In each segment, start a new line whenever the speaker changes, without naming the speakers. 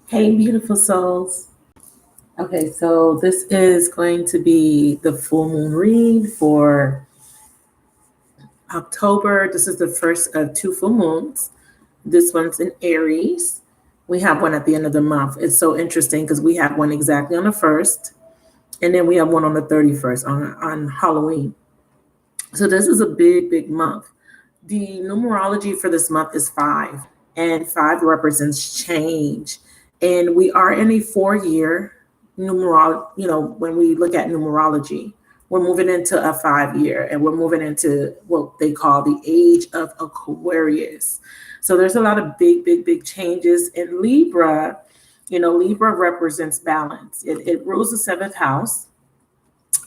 Hey, beautiful souls. Okay, so this is going to be the full moon read for October. This is the first of two full moons. This one's in Aries. We have one at the end of the month. It's so interesting because we have one exactly on the 1st, and then we have one on the 31st on Halloween. So this is a big, big month. The numerology for this month is 5, and 5 represents change. And we are in a 4-year numerology. When we look at numerology, we're moving into a 5-year, and we're moving into what they call the age of Aquarius. So there's a lot of big, big, big changes in Libra. Libra represents balance. It rules the 7th house.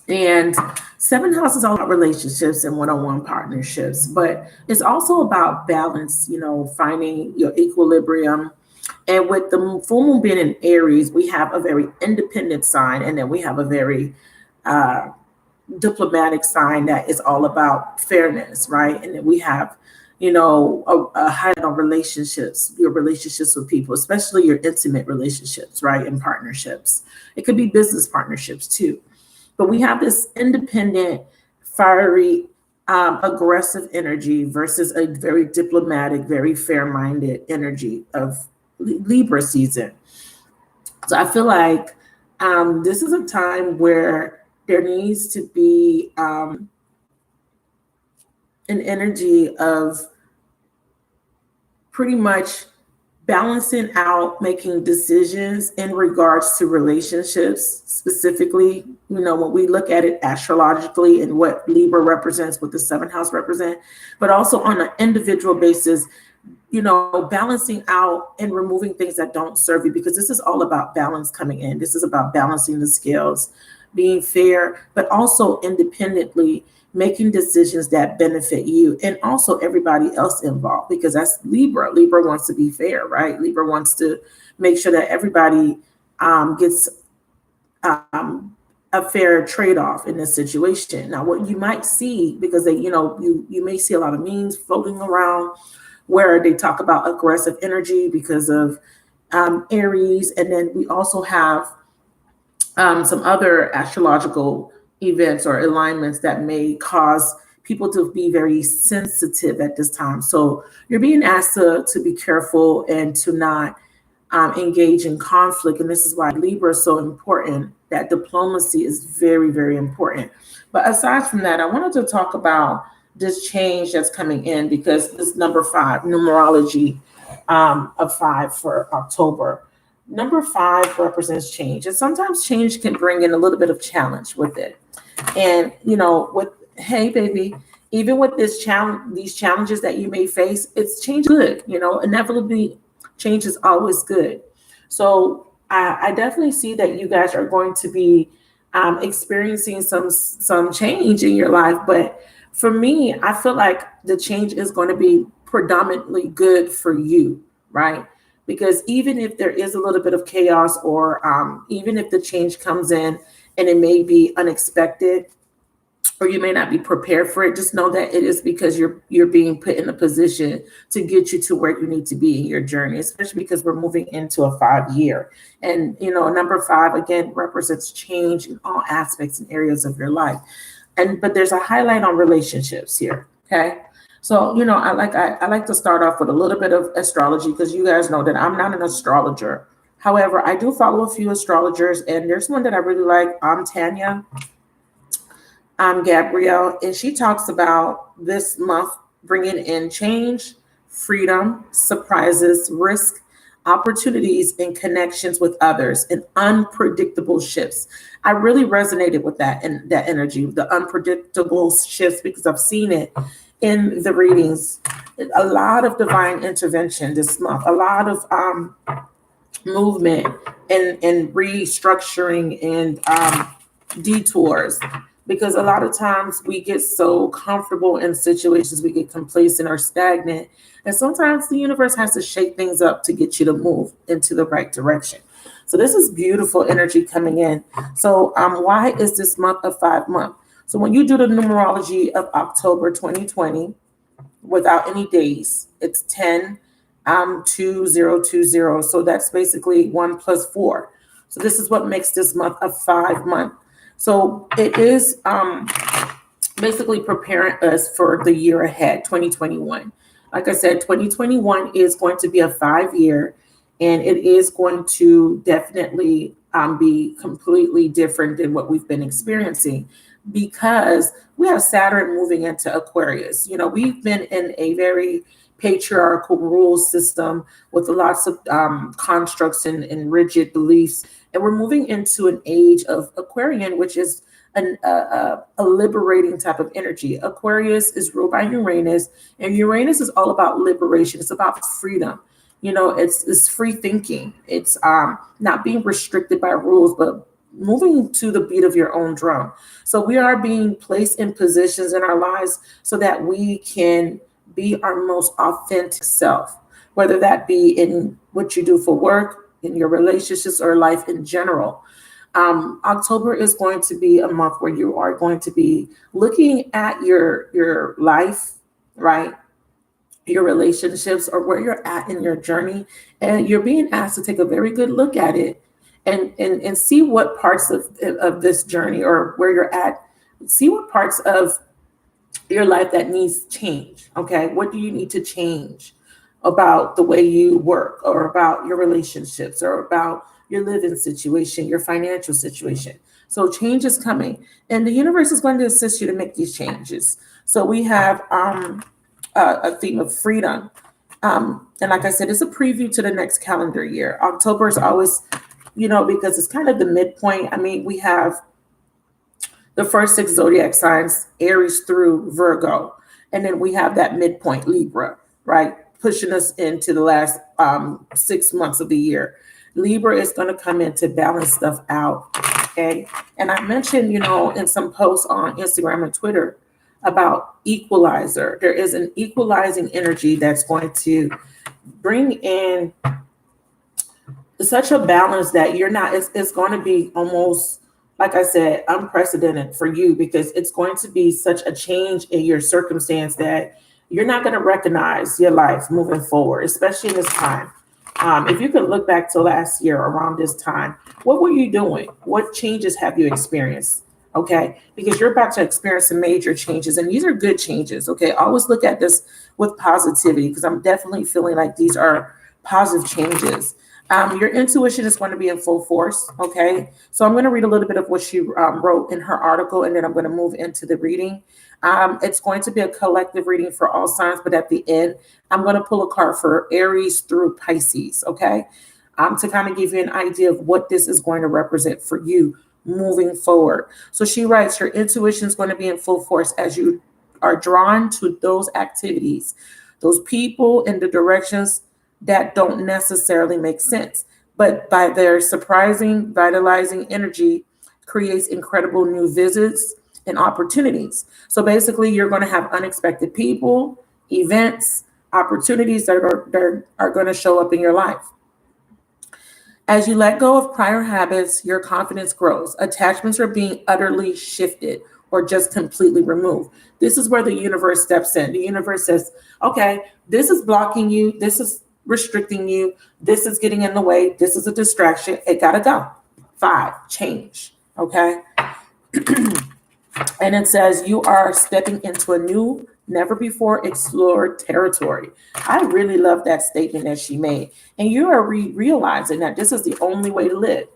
And 7th house is all about relationships and one-on-one partnerships, but it's also about balance, finding your equilibrium. And with the full moon being in Aries, we have a very independent sign, and then we have a very diplomatic sign that is all about fairness, right? And then we have, a highlight on relationships, your relationships with people, especially your intimate relationships, right? And partnerships. It could be business partnerships too. But we have this independent, fiery, aggressive energy versus a very diplomatic, very fair-minded energy of Libra season. So I feel like this is a time where there needs to be an energy of pretty much balancing out making decisions in regards to relationships specifically. When we look at it astrologically and what Libra represents, what the 7th house represent, but also on an individual basis, balancing out and removing things that don't serve you, because this is all about balance coming in. This is about balancing the scales, being fair, but also independently making decisions that benefit you and also everybody else involved, because that's Libra. Libra wants to be fair, right? Libra wants to make sure that everybody gets a fair trade-off in this situation. Now, what you might see, because you may see a lot of memes floating around where they talk about aggressive energy because of Aries, and then we also have some other astrological events or alignments that may cause people to be very sensitive at this time. So you're being asked to be careful and to not engage in conflict. And this is why Libra is so important. That diplomacy is very, very important. But aside from that, I wanted to talk about this change that's coming in, because this number 5, numerology of 5 for October. Number 5 represents change. And sometimes change can bring in a little bit of challenge with it. And, hey, baby, even with these challenges that you may face, it's change good. Inevitably, change is always good. So I definitely see that you guys are going to be experiencing some change in your life. But for me, I feel like the change is going to be predominantly good for you, right? Because even if there is a little bit of chaos, or even if the change comes in and it may be unexpected, or you may not be prepared for it, just know that it is because you're being put in a position to get you to where you need to be in your journey, especially because we're moving into a 5-year. And, number 5, again, represents change in all aspects and areas of your life. But there's a highlight on relationships here, okay? So, I like to start off with a little bit of astrology, because you guys know that I'm not an astrologer. However, I do follow a few astrologers, and there's one that I really like. I'm Tanya. I'm Gabrielle, and she talks about this month bringing in change, freedom, surprises, risk, opportunities, and connections with others, and unpredictable shifts. I really resonated with that and that energy, the unpredictable shifts, because I've seen it in the readings. A lot of divine intervention this month, a lot of movement and restructuring and detours. Because a lot of times we get so comfortable in situations, we get complacent or stagnant. And sometimes the universe has to shake things up to get you to move into the right direction. So this is beautiful energy coming in. So why is this month a 5 month? So when you do the numerology of October 2020, without any days, it's 10, 2020. So that's basically 1 plus 4. So this is what makes this month a 5-month. So it is basically preparing us for the year ahead, 2021. Like I said, 2021 is going to be a 5-year, and it is going to definitely be completely different than what we've been experiencing, because we have Saturn moving into Aquarius. You know, we've been in a very patriarchal rule system with lots of constructs and rigid beliefs, and we're moving into an age of Aquarian, which is a liberating type of energy. Aquarius is ruled by Uranus, and Uranus is all about liberation. It's about freedom. You know, it's free thinking. It's not being restricted by rules, but moving to the beat of your own drum. So we are being placed in positions in our lives so that we can be our most authentic self, whether that be in what you do for work, in your relationships, or life in general. October is going to be a month where you are going to be looking at your life, right? Your relationships, or where you're at in your journey, and you're being asked to take a very good look at it and see what parts of this journey, or where you're at, see what parts of your life that needs change. Okay, what do you need to change about the way you work, or about your relationships, or about your living situation, your financial situation? So change is coming, and the universe is going to assist you to make these changes. So we have a theme of freedom. And like I said, it's a preview to the next calendar year. October is always, you know, because it's kind of the midpoint. I mean, we have the first 6 zodiac signs, Aries through Virgo. And then we have that midpoint, Libra, right? Pushing us into the last 6 months of the year. Libra is going to come in to balance stuff out. Okay. And I mentioned, you know, in some posts on Instagram and Twitter about equalizer. There is an equalizing energy that's going to bring in such a balance that you're not, it's going to be almost, like I said, unprecedented for you, because it's going to be such a change in your circumstance that you're not going to recognize your life moving forward, especially in this time. If you could look back to last year around this time, what were you doing? What changes have you experienced? Okay, because you're about to experience some major changes, and these are good changes. Okay, always look at this with positivity, because I'm definitely feeling like these are positive changes. Your intuition is going to be in full force. Okay, so I'm going to read a little bit of what she wrote in her article, and then I'm going to move into the reading. It's going to be a collective reading for all signs, but at the end, I'm going to pull a card for Aries through Pisces. Okay, to kind of give you an idea of what this is going to represent for you moving forward. So she writes, your intuition is going to be in full force as you are drawn to those activities, those people, in the directions that don't necessarily make sense, but by their surprising, vitalizing energy creates incredible new visits and opportunities. So basically, you're going to have unexpected people, events, opportunities that are going to show up in your life. As you let go of prior habits, your confidence grows. Attachments are being utterly shifted or just completely removed. This is where the universe steps in. The universe says, okay, this is blocking you. This is restricting you. This is getting in the way. This is a distraction. It got to go. 5, change. Okay. And it says you are stepping into a new, never before explored territory. I really love that statement that she made. And you are realizing that this is the only way to live.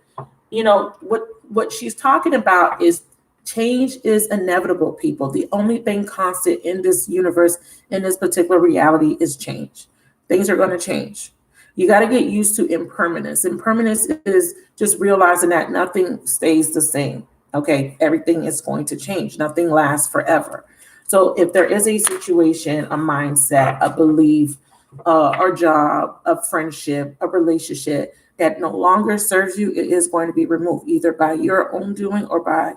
You know, what she's talking about is change is inevitable, people. The only thing constant in this universe, in this particular reality, is change. Things are going to change. You got to get used to impermanence. Impermanence is just realizing that nothing stays the same. Okay, everything is going to change. Nothing lasts forever. So if there is a situation, a mindset, a belief, or job, a friendship, a relationship that no longer serves you, it is going to be removed, either by your own doing or by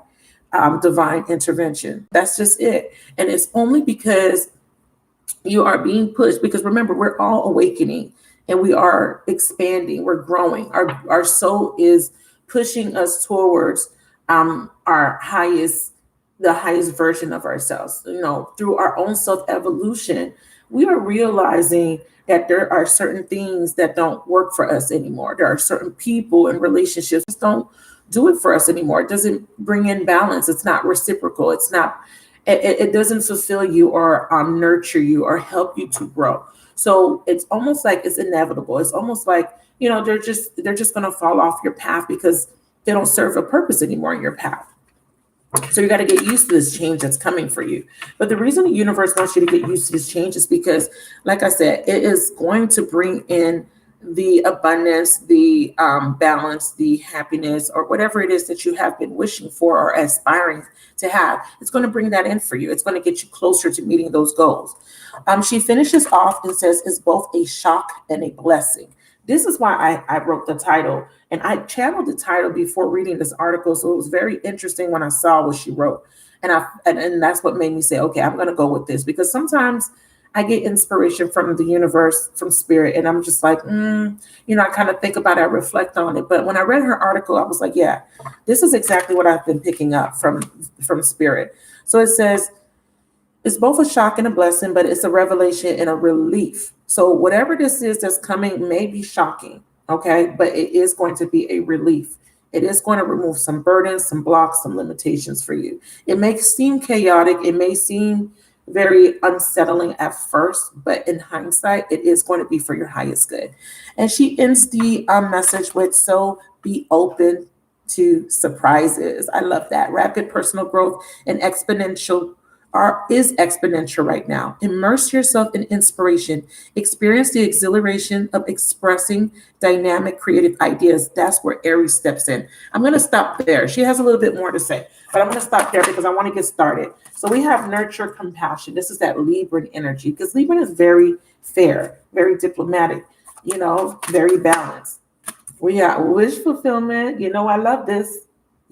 divine intervention. That's just it. And it's only because you are being pushed, because remember, we're all awakening and we are expanding, we're growing. Our soul is pushing us towards our highest the highest version of ourselves. You know, through our own self-evolution, we are realizing that there are certain things that don't work for us anymore. There are certain people and relationships that don't do it for us anymore. It doesn't bring in balance. It's not reciprocal. It's not, it doesn't fulfill you or nurture you or help you to grow. So it's almost like it's inevitable. It's almost like, you know, they're just going to fall off your path because they don't serve a purpose anymore in your path. So you got to get used to this change that's coming for you. But the reason the universe wants you to get used to this change is because, like I said, it is going to bring in the abundance, the balance, the happiness, or whatever it is that you have been wishing for or aspiring to have. It's going to bring that in for you. It's going to get you closer to meeting those goals. She finishes off and says, it's both a shock and a blessing. This is why I wrote the title, and I channeled the title before reading this article. So it was very interesting when I saw what she wrote. And that's what made me say, okay, I'm going to go with this, because sometimes I get inspiration from the universe, from spirit, and I'm just like, I kind of think about it, I reflect on it. But when I read her article, I was like, yeah, this is exactly what I've been picking up from spirit. So it says, it's both a shock and a blessing, but it's a revelation and a relief. So whatever this is that's coming may be shocking, okay? But it is going to be a relief. It is going to remove some burdens, some blocks, some limitations for you. It may seem chaotic. It may seem very unsettling at first, but in hindsight, it is going to be for your highest good. And she ends the message with, so be open to surprises. I love that. Rapid personal growth and is exponential right now. Immerse yourself in inspiration. Experience the exhilaration of expressing dynamic, creative ideas. That's where Aries steps in. I'm going to stop there. She has a little bit more to say, but I'm going to stop there because I want to get started. So we have nurture, compassion. This is that Libran energy, because Libran is very fair, very diplomatic, very balanced. We have wish fulfillment. I love this.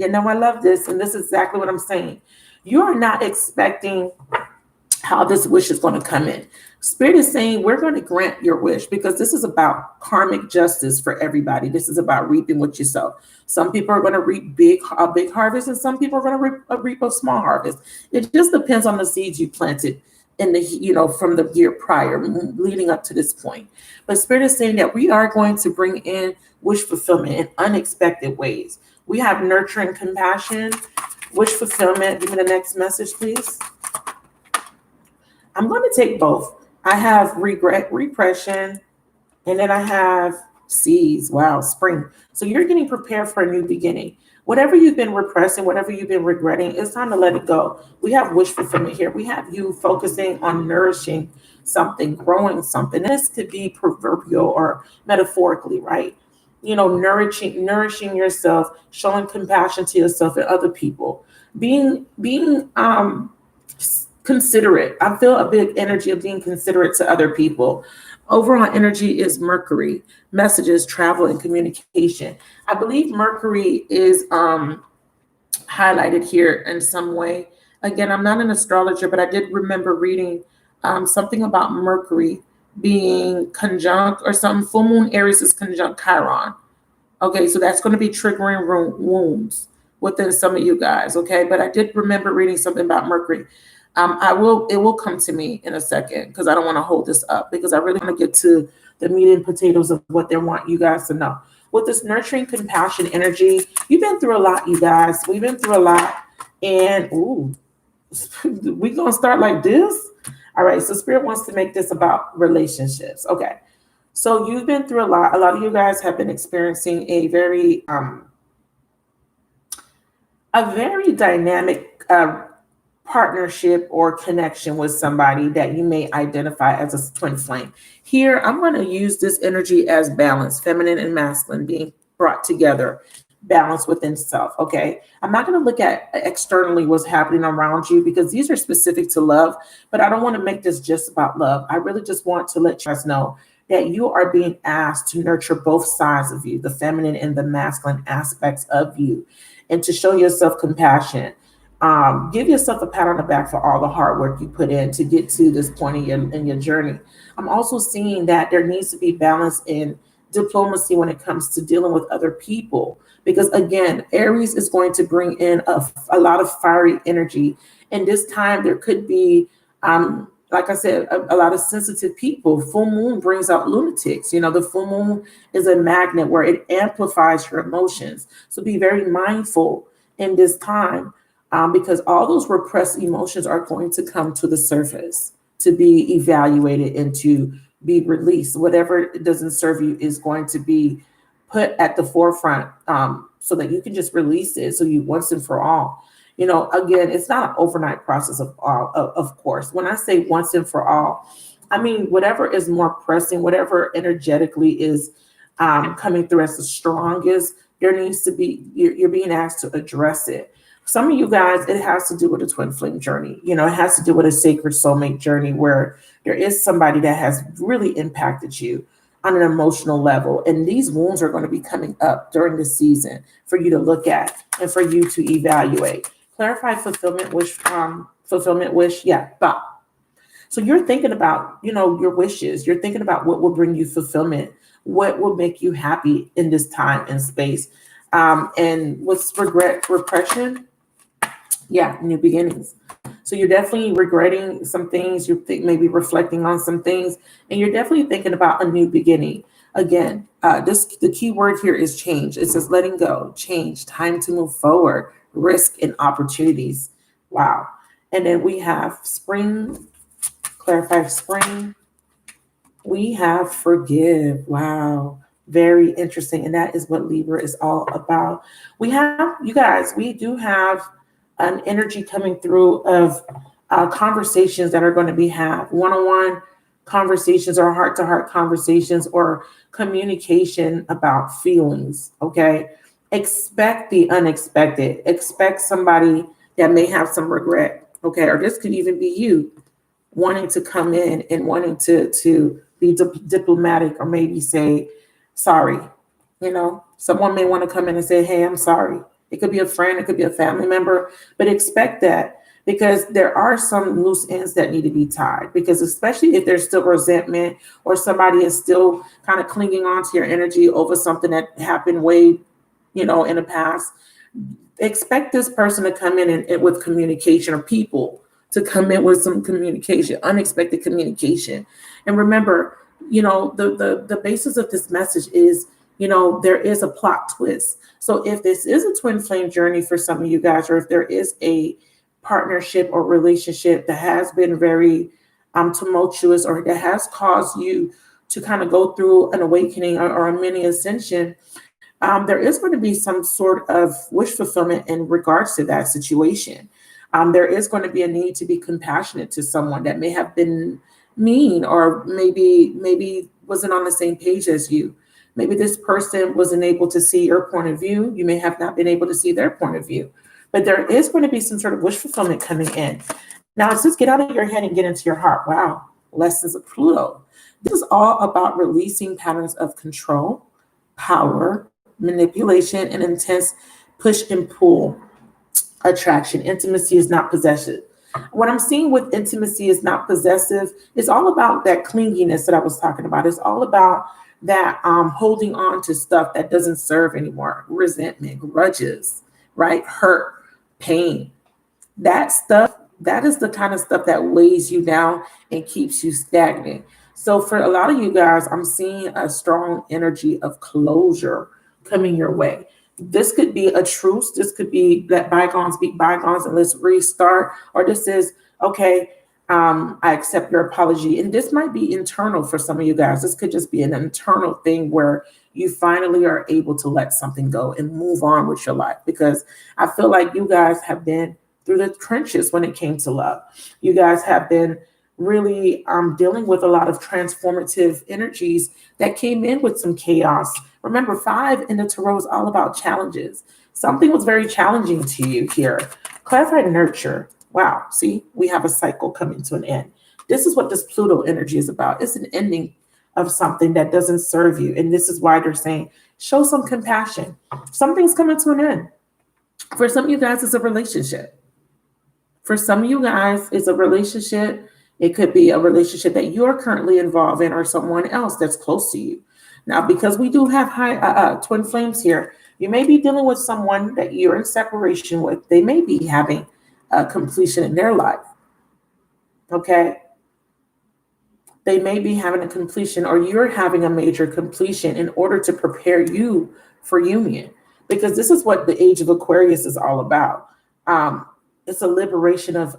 I love this. And this is exactly what I'm saying. You are not expecting how this wish is going to come in. Spirit is saying we're going to grant your wish, because this is about karmic justice for everybody. This is about reaping what you sow. Some people are going to reap a big harvest, and some people are going to reap a small harvest. It just depends on the seeds you planted in the, from the year prior, leading up to this point. But Spirit is saying that we are going to bring in wish fulfillment in unexpected ways. We have nurture and compassion. Wish fulfillment. Give me the next message, please. I'm going to take both. I have regret, repression, and then I have seeds. Wow, spring. So you're getting prepared for a new beginning. Whatever you've been repressing, whatever you've been regretting, it's time to let it go. We have wish fulfillment here. We have you focusing on nourishing something, growing something. This could be proverbial or metaphorically, right? Nourishing yourself, showing compassion to yourself and other people, being considerate. I feel a big energy of being considerate to other people. Overall energy is Mercury, messages, travel, and communication. I believe Mercury is highlighted here in some way. Again, I'm not an astrologer, but I did remember reading something about Mercury being conjunct or something. Full moon Aries is conjunct Chiron. Okay, so that's going to be triggering wounds within some of you guys. Okay, but I did remember reading something about Mercury. It will come to me in a second, because I don't want to hold this up, because I really want to get to the meat and potatoes of what they want you guys to know. With this nurturing compassion energy, you've been through a lot, you guys. We've been through a lot, and we're going to start like this. All right, so Spirit wants to make this about relationships. Okay, so you've been through a lot. A lot of you guys have been experiencing a very dynamic partnership or connection with somebody that you may identify as a twin flame. Here, I'm going to use this energy as balance, feminine and masculine being brought together. Balance within self. Okay. I'm not going to look at externally what's happening around you, because these are specific to love, but I don't want to make this just about love. I really just want to let you guys know that you are being asked to nurture both sides of you, the feminine and the masculine aspects of you, and to show yourself compassion. Give yourself a pat on the back for all the hard work you put in to get to this point in your journey. I'm also seeing that there needs to be balance in diplomacy when it comes to dealing with other people, because again, Aries is going to bring in a lot of fiery energy. And this time there could be, like I said, a lot of sensitive people. Full moon brings out lunatics. You know, the full moon is a magnet where it amplifies your emotions. So be very mindful in this time, because all those repressed emotions are going to come to the surface to be evaluated and to be released. Whatever doesn't serve you is going to be put at the forefront, so that you can just release it. So you once and for all. You know, again, it's not an overnight process of course. When I say once and for all, I mean whatever is more pressing, whatever energetically is coming through as the strongest, there needs to be, you're being asked to address it. Some of you guys, it has to do with a twin flame journey. You know, it has to do with a sacred soulmate journey where there is somebody that has really impacted you on an emotional level. And these wounds are going to be coming up during the season for you to look at and for you to evaluate. Clarify fulfillment wish. Yeah, thought. So you're thinking about, you know, your wishes. You're thinking about what will bring you fulfillment, what will make you happy in this time and space. And what's regret, repression? Yeah, new beginnings. So you're definitely regretting some things. You're maybe reflecting on some things, and you're definitely thinking about a new beginning. Again, the key word here is change. It says letting go, change, time to move forward, risk and opportunities. Wow. And then we have spring, clarify spring. We have forgive. Wow. Very interesting. And that is what Libra is all about. We have, you guys, we do have an energy coming through of conversations that are going to be had, one-on-one conversations or heart-to-heart conversations or communication about feelings. Okay. Expect the unexpected. Expect somebody that may have some regret. Okay. Or this could even be you wanting to come in and wanting to be diplomatic or maybe say sorry. You know, someone may want to come in and say, hey, I'm sorry. It could be a friend, it could be a family member, but expect that, because there are some loose ends that need to be tied, because especially if there's still resentment or somebody is still kind of clinging on to your energy over something that happened way, you know, in the past, expect this person to come in and with communication, or people to come in with some communication, unexpected communication. And remember, you know, the basis of this message is, you know, there is a plot twist. So if this is a twin flame journey for some of you guys, or if there is a partnership or relationship that has been very tumultuous, or that has caused you to kind of go through an awakening or a mini ascension, there is going to be some sort of wish fulfillment in regards to that situation. There is going to be a need to be compassionate to someone that may have been mean, or maybe wasn't on the same page as you. Maybe this person wasn't able to see your point of view. You may have not been able to see their point of view, but there is going to be some sort of wish fulfillment coming in. Now, let's just get out of your head and get into your heart. Wow. Lessons of Pluto. This is all about releasing patterns of control, power, manipulation, and intense push and pull attraction. Intimacy is not possessive. What I'm seeing with intimacy is not possessive. It's all about that clinginess that I was talking about. It's all about that holding on to stuff that doesn't serve anymore. Resentment, grudges, right? Hurt, pain. That stuff, that is the kind of stuff that weighs you down and keeps you stagnant. So for a lot of you guys, I'm seeing a strong energy of closure coming your way. This could be a truce. This could be let bygones be bygones and let's restart. Or this is, okay, I accept your apology. And this might be internal for some of you guys. This could just be an internal thing where you finally are able to let something go and move on with your life. Because I feel like you guys have been through the trenches when it came to love. You guys have been really dealing with a lot of transformative energies that came in with some chaos. Remember, 5 in the Tarot is all about challenges. Something was very challenging to you here. Clarify nurture. Wow, see, we have a cycle coming to an end. This is what this Pluto energy is about. It's an ending of something that doesn't serve you. And this is why they're saying, show some compassion. Something's coming to an end. For some of you guys, it's a relationship. For some of you guys, it's a relationship. It could be a relationship that you're currently involved in, or someone else that's close to you. Now, because we do have high twin flames here, You may be dealing with someone that you're in separation with. They may be having a completion in their life. Okay. They may be having a completion, or you're having a major completion in order to prepare you for union. Because this is what the age of Aquarius is all about. It's a liberation of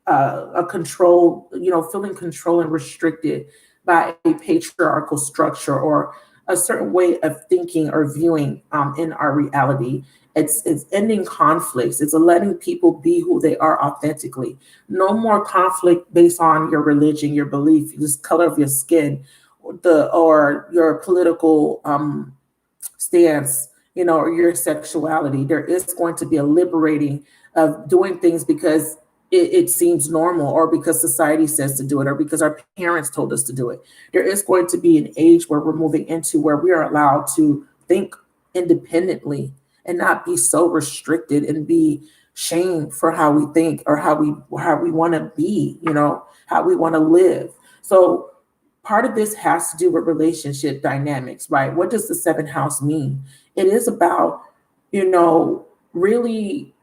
a control, feeling controlled and restricted by a patriarchal structure or a certain way of thinking or viewing in our reality. It's ending conflicts. It's letting people be who they are authentically. No more conflict based on your religion, your belief, the color of your skin, or your political stance, or your sexuality. There is going to be a liberating of doing things because it seems normal, or because society says to do it, or because our parents told us to do it. There is going to be an age where we're moving into where we are allowed to think independently and not be so restricted and be shamed for how we think or how we want to be, how we want to live. So part of this has to do with relationship dynamics, right? What does the seventh house mean? It is about, really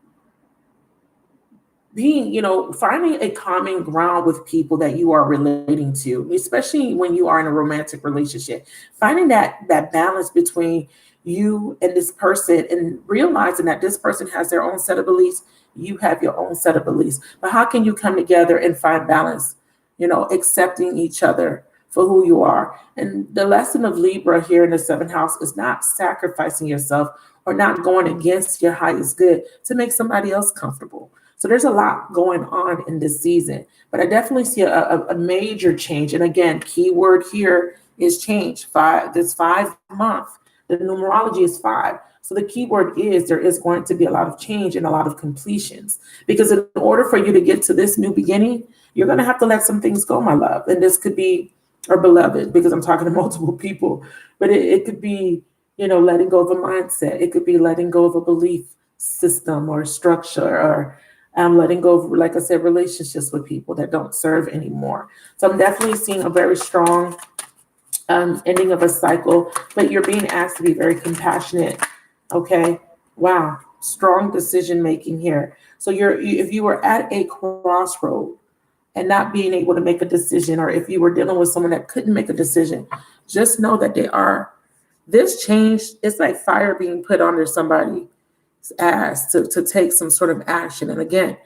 being, finding a common ground with people that you are relating to, especially when you are in a romantic relationship, finding that balance between you and this person, and realizing that this person has their own set of beliefs, you have your own set of beliefs. But how can you come together and find balance, accepting each other for who you are? And the lesson of Libra here in the seventh house is not sacrificing yourself or not going against your highest good to make somebody else comfortable. So there's a lot going on in this season, but I definitely see a major change. And again, key word here is change. This 5 month, the numerology is 5. So the key word is there is going to be a lot of change and a lot of completions, because in order for you to get to this new beginning, you're going to have to let some things go, my love. And this could be, or beloved, because I'm talking to multiple people, but it could be, letting go of a mindset. It could be letting go of a belief system or structure, or letting go of, like I said, relationships with people that don't serve anymore. So I'm definitely seeing a very strong ending of a cycle, but you're being asked to be very compassionate. Okay. Wow. Strong decision making here. So if you were at a crossroad and not being able to make a decision, or if you were dealing with someone that couldn't make a decision, just know that this change, it's like fire being put under somebody asked to take some sort of action. And again,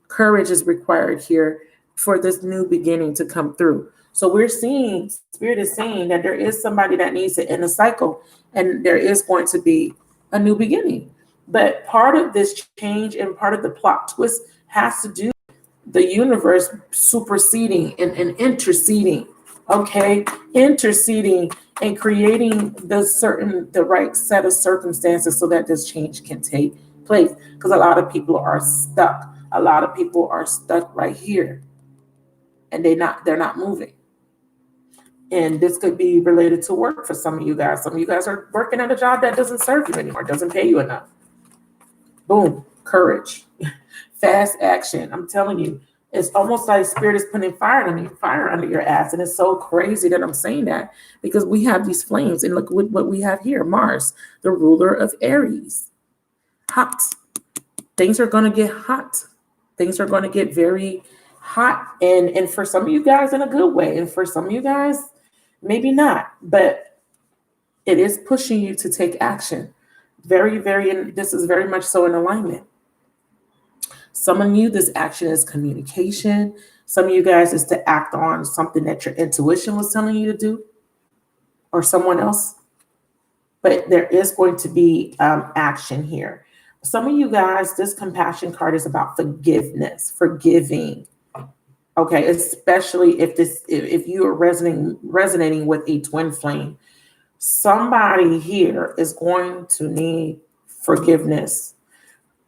courage is required here for this new beginning to come through. So we're seeing, Spirit is saying that there is somebody that needs to end a cycle, and there is going to be a new beginning. But part of this change and part of the plot twist has to do with the universe superseding and interceding, okay? Interceding and creating the right set of circumstances so that this change can take place. Because a lot of people are stuck. A lot of people are stuck right here, and they're not moving. And this could be related to work for some of you guys. Some of you guys are working at a job that doesn't serve you anymore, doesn't pay you enough. Boom, courage, fast action. I'm telling you, it's almost like Spirit is putting fire under your ass. And it's so crazy that I'm saying that, because we have these flames. And look what we have here, Mars, the ruler of Aries. Hot. Things are going to get hot. Things are going to get very hot. And for some of you guys in a good way. And for some of you guys, maybe not. But it is pushing you to take action. Very, very, this is very much so in alignment. Some of you, this action is communication. Some of you guys is to act on something that your intuition was telling you to do, or someone else. But there is going to be action here. Some of you guys, this compassion card is about forgiveness, forgiving. Okay, especially if you are resonating with a twin flame. Somebody here is going to need forgiveness.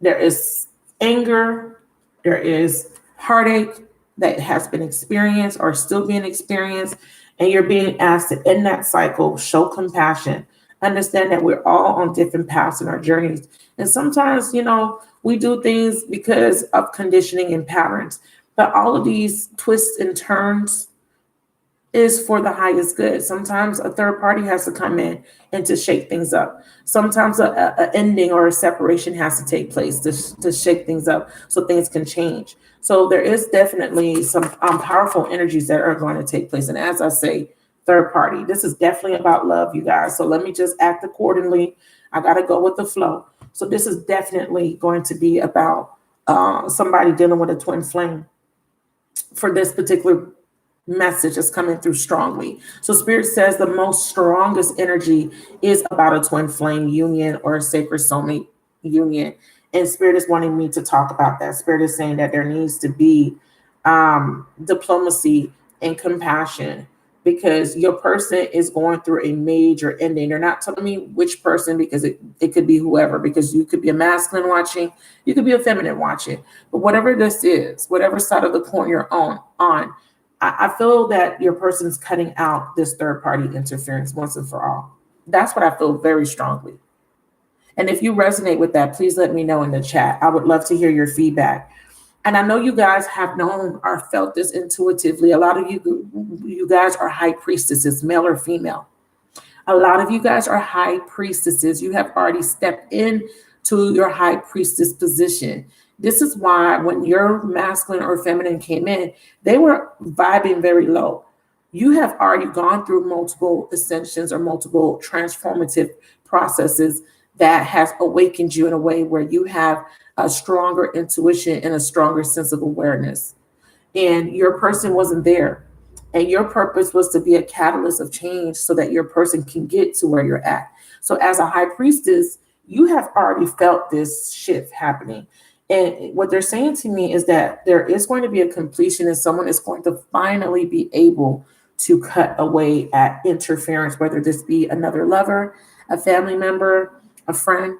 There is anger, there is heartache that has been experienced or still being experienced, and you're being asked to end that cycle, show compassion, understand that we're all on different paths in our journeys. And sometimes, we do things because of conditioning and patterns, but all of these twists and turns is for the highest good. Sometimes a third party has to come in and to shake things up. Sometimes a ending or a separation has to take place to shake things up so things can change. So there is definitely some powerful energies that are going to take place. And as I say, third party, this is definitely about love, you guys. So let me just act accordingly. I got to go with the flow. So this is definitely going to be about somebody dealing with a twin flame for this particular message is coming through strongly. So spirit says the most strongest energy is about a twin flame union or a sacred soulmate union. And spirit is wanting me to talk about that. Spirit is saying that there needs to be diplomacy and compassion because your person is going through a major ending. They're not telling me which person because it could be whoever, because you could be a masculine watching, you could be a feminine watching. But whatever this is, whatever side of the coin you're on, I feel that your person's cutting out this third party interference once and for all. That's what I feel very strongly. And if you resonate with that, please let me know in the chat. I would love to hear your feedback. And I know you guys have known or felt this intuitively. A lot of you guys are high priestesses, male or female. A lot of you guys are high priestesses. You have already stepped in to your high priestess position. This is why when your masculine or feminine came in, they were vibing very low. You have already gone through multiple ascensions or multiple transformative processes that has awakened you in a way where you have a stronger intuition and a stronger sense of awareness. And your person wasn't there. And your purpose was to be a catalyst of change so that your person can get to where you're at. So as a high priestess, you have already felt this shift happening. And what they're saying to me is that there is going to be a completion and someone is going to finally be able to cut away at interference, whether this be another lover, a family member, a friend,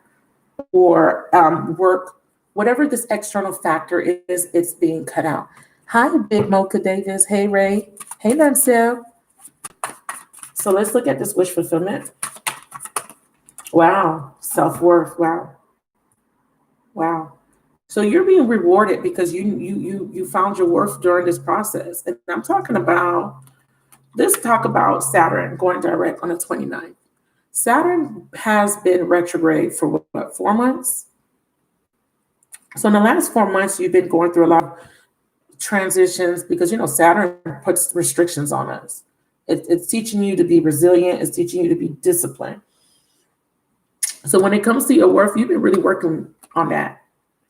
or work, whatever this external factor is, it's being cut out. Hi, Big Mocha Davis. Hey, Ray. Hey, Mansell. So let's look at this wish fulfillment. Wow. Self-worth. Wow. Wow. So you're being rewarded because you found your worth during this process. And I'm talking about, let's talk about Saturn going direct on the 29th. Saturn has been retrograde for what, 4 months? So in the last 4 months, you've been going through a lot of transitions because, Saturn puts restrictions on us. It's teaching you to be resilient. It's teaching you to be disciplined. So when it comes to your worth, you've been really working on that.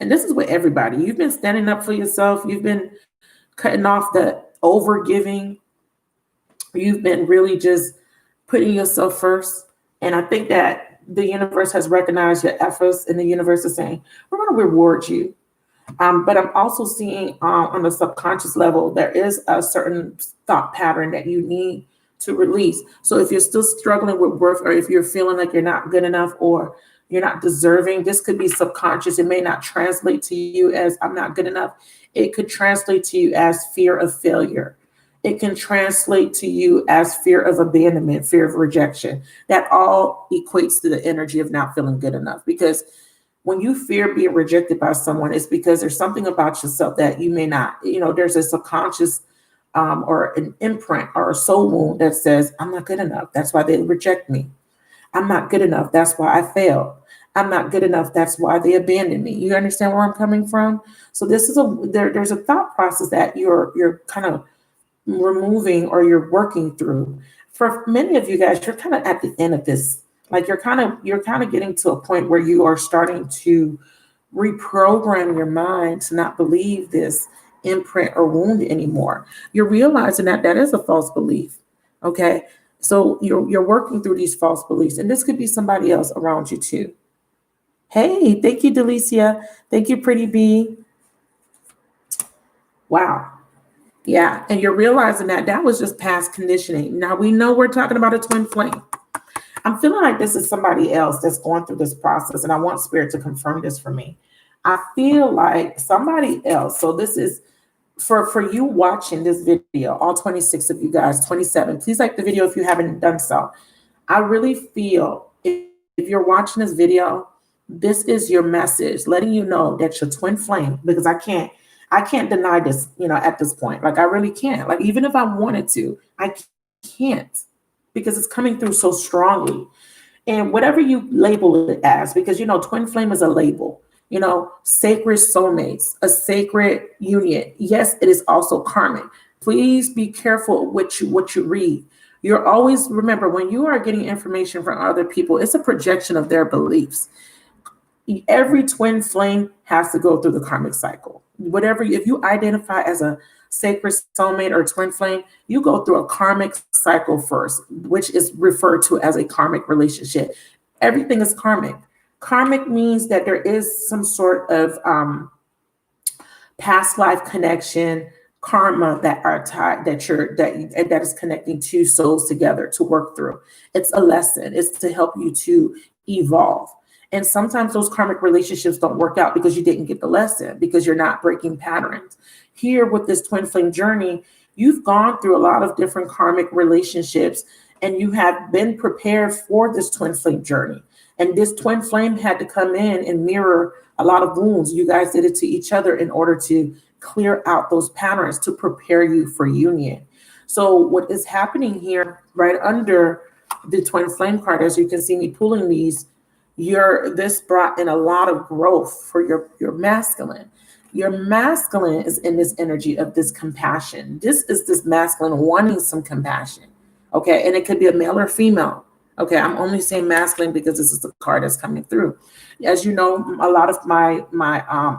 And this is with everybody. You've been standing up for yourself. You've been cutting off the over giving. You've been really just putting yourself first. And I think that the universe has recognized your efforts, and the universe is saying, we're going to reward you. But I'm also seeing on the subconscious level, there is a certain thought pattern that you need to release. So if you're still struggling with worth, or if you're feeling like you're not good enough or you're not deserving, this could be subconscious. It may not translate to you as I'm not good enough. It could translate to you as fear of failure. It can translate to you as fear of abandonment, fear of rejection. That all equates to the energy of not feeling good enough. Because when you fear being rejected by someone, it's because there's something about yourself that you may not, there's a subconscious or an imprint or a soul wound that says, I'm not good enough. That's why they reject me. I'm not good enough. That's why I failed. I'm not good enough. That's why they abandoned me. You understand where I'm coming from? So this is there's a thought process that you're kind of removing or you're working through. For many of you guys, you're kind of at the end of this. Like you're kind of getting to a point where you are starting to reprogram your mind to not believe this imprint or wound anymore. You're realizing that is a false belief. Okay. So you're working through these false beliefs, and this could be somebody else around you too. Hey, thank you, Delicia. Thank you, Pretty Bee. Wow. Yeah. And you're realizing that was just past conditioning. Now we know we're talking about a twin flame. I'm feeling like this is somebody else that's going through this process, and I want Spirit to confirm this for me. I feel like somebody else. So this is for you watching this video, all 26 of you guys, 27. Please like the video if you haven't done so. I really feel if you're watching this video, this is your message, letting you know that your twin flame, because I I can't deny this, at this point. Like, I really can't. Like, even if I wanted to, I can't, because it's coming through so strongly. And whatever you label it as, because, twin flame is a label, sacred soulmates, a sacred union. Yes, it is also karmic. Please be careful what you read. You're always, remember, when you are getting information from other people, it's a projection of their beliefs. Every twin flame has to go through the karmic cycle. If you identify as a sacred soulmate or twin flame, you go through a karmic cycle first, which is referred to as a karmic relationship. Everything is karmic. Karmic means that there is some sort of past life connection, karma that are tied, that is connecting two souls together to work through. It's a lesson. It's to help you to evolve. And sometimes those karmic relationships don't work out because you didn't get the lesson, because you're not breaking patterns. Here with this twin flame journey, you've gone through a lot of different karmic relationships, and you have been prepared for this twin flame journey. And this twin flame had to come in and mirror a lot of wounds. You guys did it to each other in order to clear out those patterns to prepare you for union. So what is happening here right under the twin flame card, as you can see me pulling these, this brought in a lot of growth for your masculine. Your masculine is in this energy of this compassion. This is this masculine wanting some compassion. Okay. And it could be a male or female. Okay. I'm only saying masculine because this is the card that's coming through. As you know, a lot of my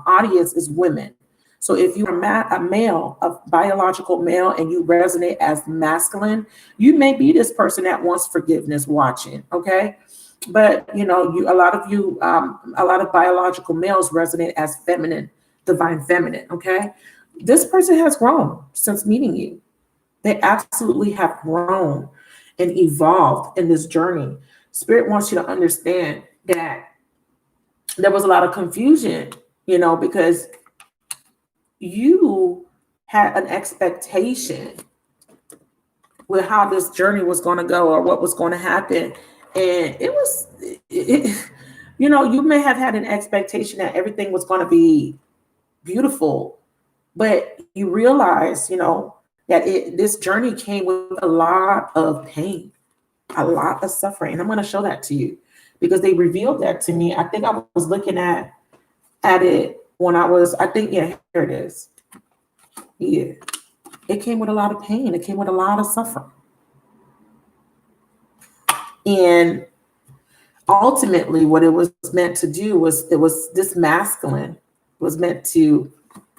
audience is women. So if you're a male, a biological male, and you resonate as masculine, you may be this person that wants forgiveness watching. Okay. But, a lot of biological males resonate as feminine, divine feminine. Okay. This person has grown since meeting you. They absolutely have grown and evolved in this journey. Spirit wants you to understand that there was a lot of confusion, because you had an expectation with how this journey was going to go or what was going to happen. And you may have had an expectation that everything was going to be beautiful, but you realize, that this journey came with a lot of pain, a lot of suffering. And I'm going to show that to you because they revealed that to me. I think I was looking at it when here it is. Yeah. It came with a lot of pain. It came with a lot of suffering. And ultimately what it was meant to do was this masculine was meant to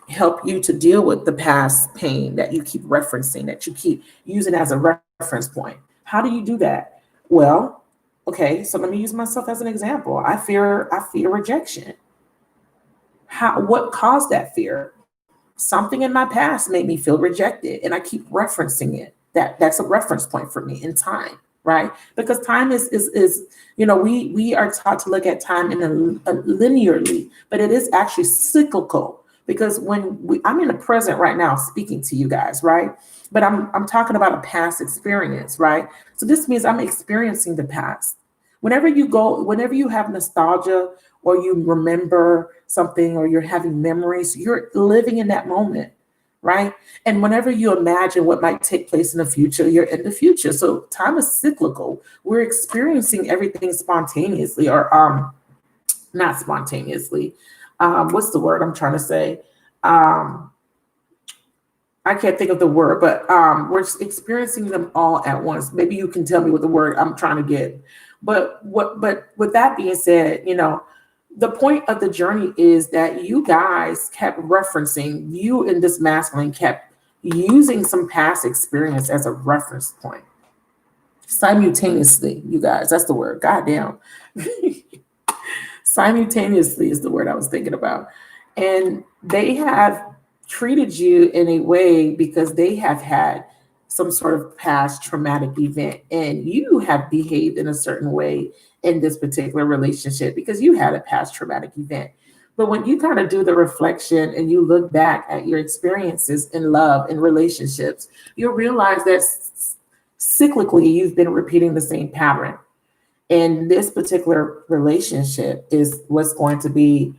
help you to deal with the past pain that you keep referencing, that you keep using as a reference point. How do you do that? Well, okay, so let me use myself as an example. I fear rejection. What caused that fear? Something in my past made me feel rejected, and I keep referencing it. That's a reference point for me in time, right? Because time is we are taught to look at time linearly, but it is actually cyclical. Because I'm in the present right now speaking to you guys, right? But I'm talking about a past experience, right? So this means I'm experiencing the past. Whenever you have nostalgia or you remember something or you're having memories, you're living in that moment, right? And whenever you imagine what might take place in the future, you're in the future. So time is cyclical. We're experiencing everything spontaneously or not spontaneously. What's the word I'm trying to say? I can't think of the word, but we're experiencing them all at once. Maybe you can tell me what the word I'm trying to get. But with that being said, the point of the journey is that you guys kept referencing, you and this masculine kept using some past experience as a reference point. Simultaneously, you guys, that's the word. Goddamn. Simultaneously is the word I was thinking about. And they have treated you in a way because they have had some sort of past traumatic event, and you have behaved in a certain way in this particular relationship because you had a past traumatic event. But when you kind of do the reflection and you look back at your experiences in love and relationships, you'll realize that cyclically you've been repeating the same pattern. And this particular relationship is what's going to be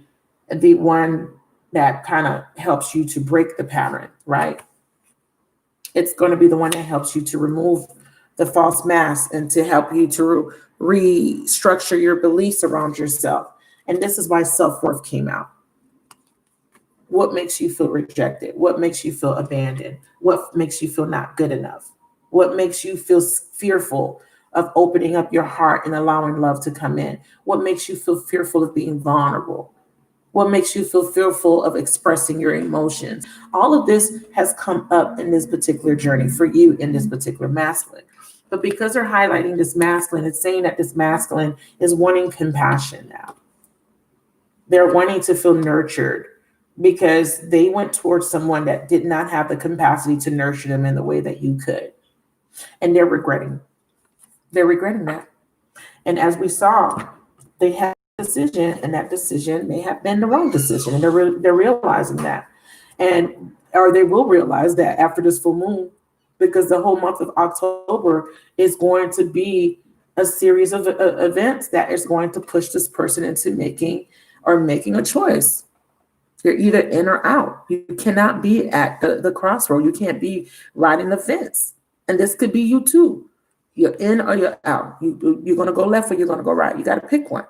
the one that kind of helps you to break the pattern, right? It's going to be the one that helps you to remove the false mask and to help you to restructure your beliefs around yourself. And this is why self-worth came out. What makes you feel rejected? What makes you feel abandoned? What makes you feel not good enough? What makes you feel fearful of opening up your heart and allowing love to come in? What makes you feel fearful of being vulnerable? What makes you feel fearful of expressing your emotions? All of this has come up in this particular journey for you in this particular masculine. But because they're highlighting this masculine, it's saying that this masculine is wanting compassion now. They're wanting to feel nurtured because they went towards someone that did not have the capacity to nurture them in the way that you could. And they're regretting. They're regretting that. And as we saw, they had a decision, and that decision may have been the wrong decision. And they're realizing that. Or they will realize that after this full moon, because the whole month of October is going to be a series of events that is going to push this person into making a choice. You're either in or out. You cannot be at the crossroad. You can't be riding the fence. And this could be you too. You're in or you're out. You're going to go left or you're going to go right. You got to pick one.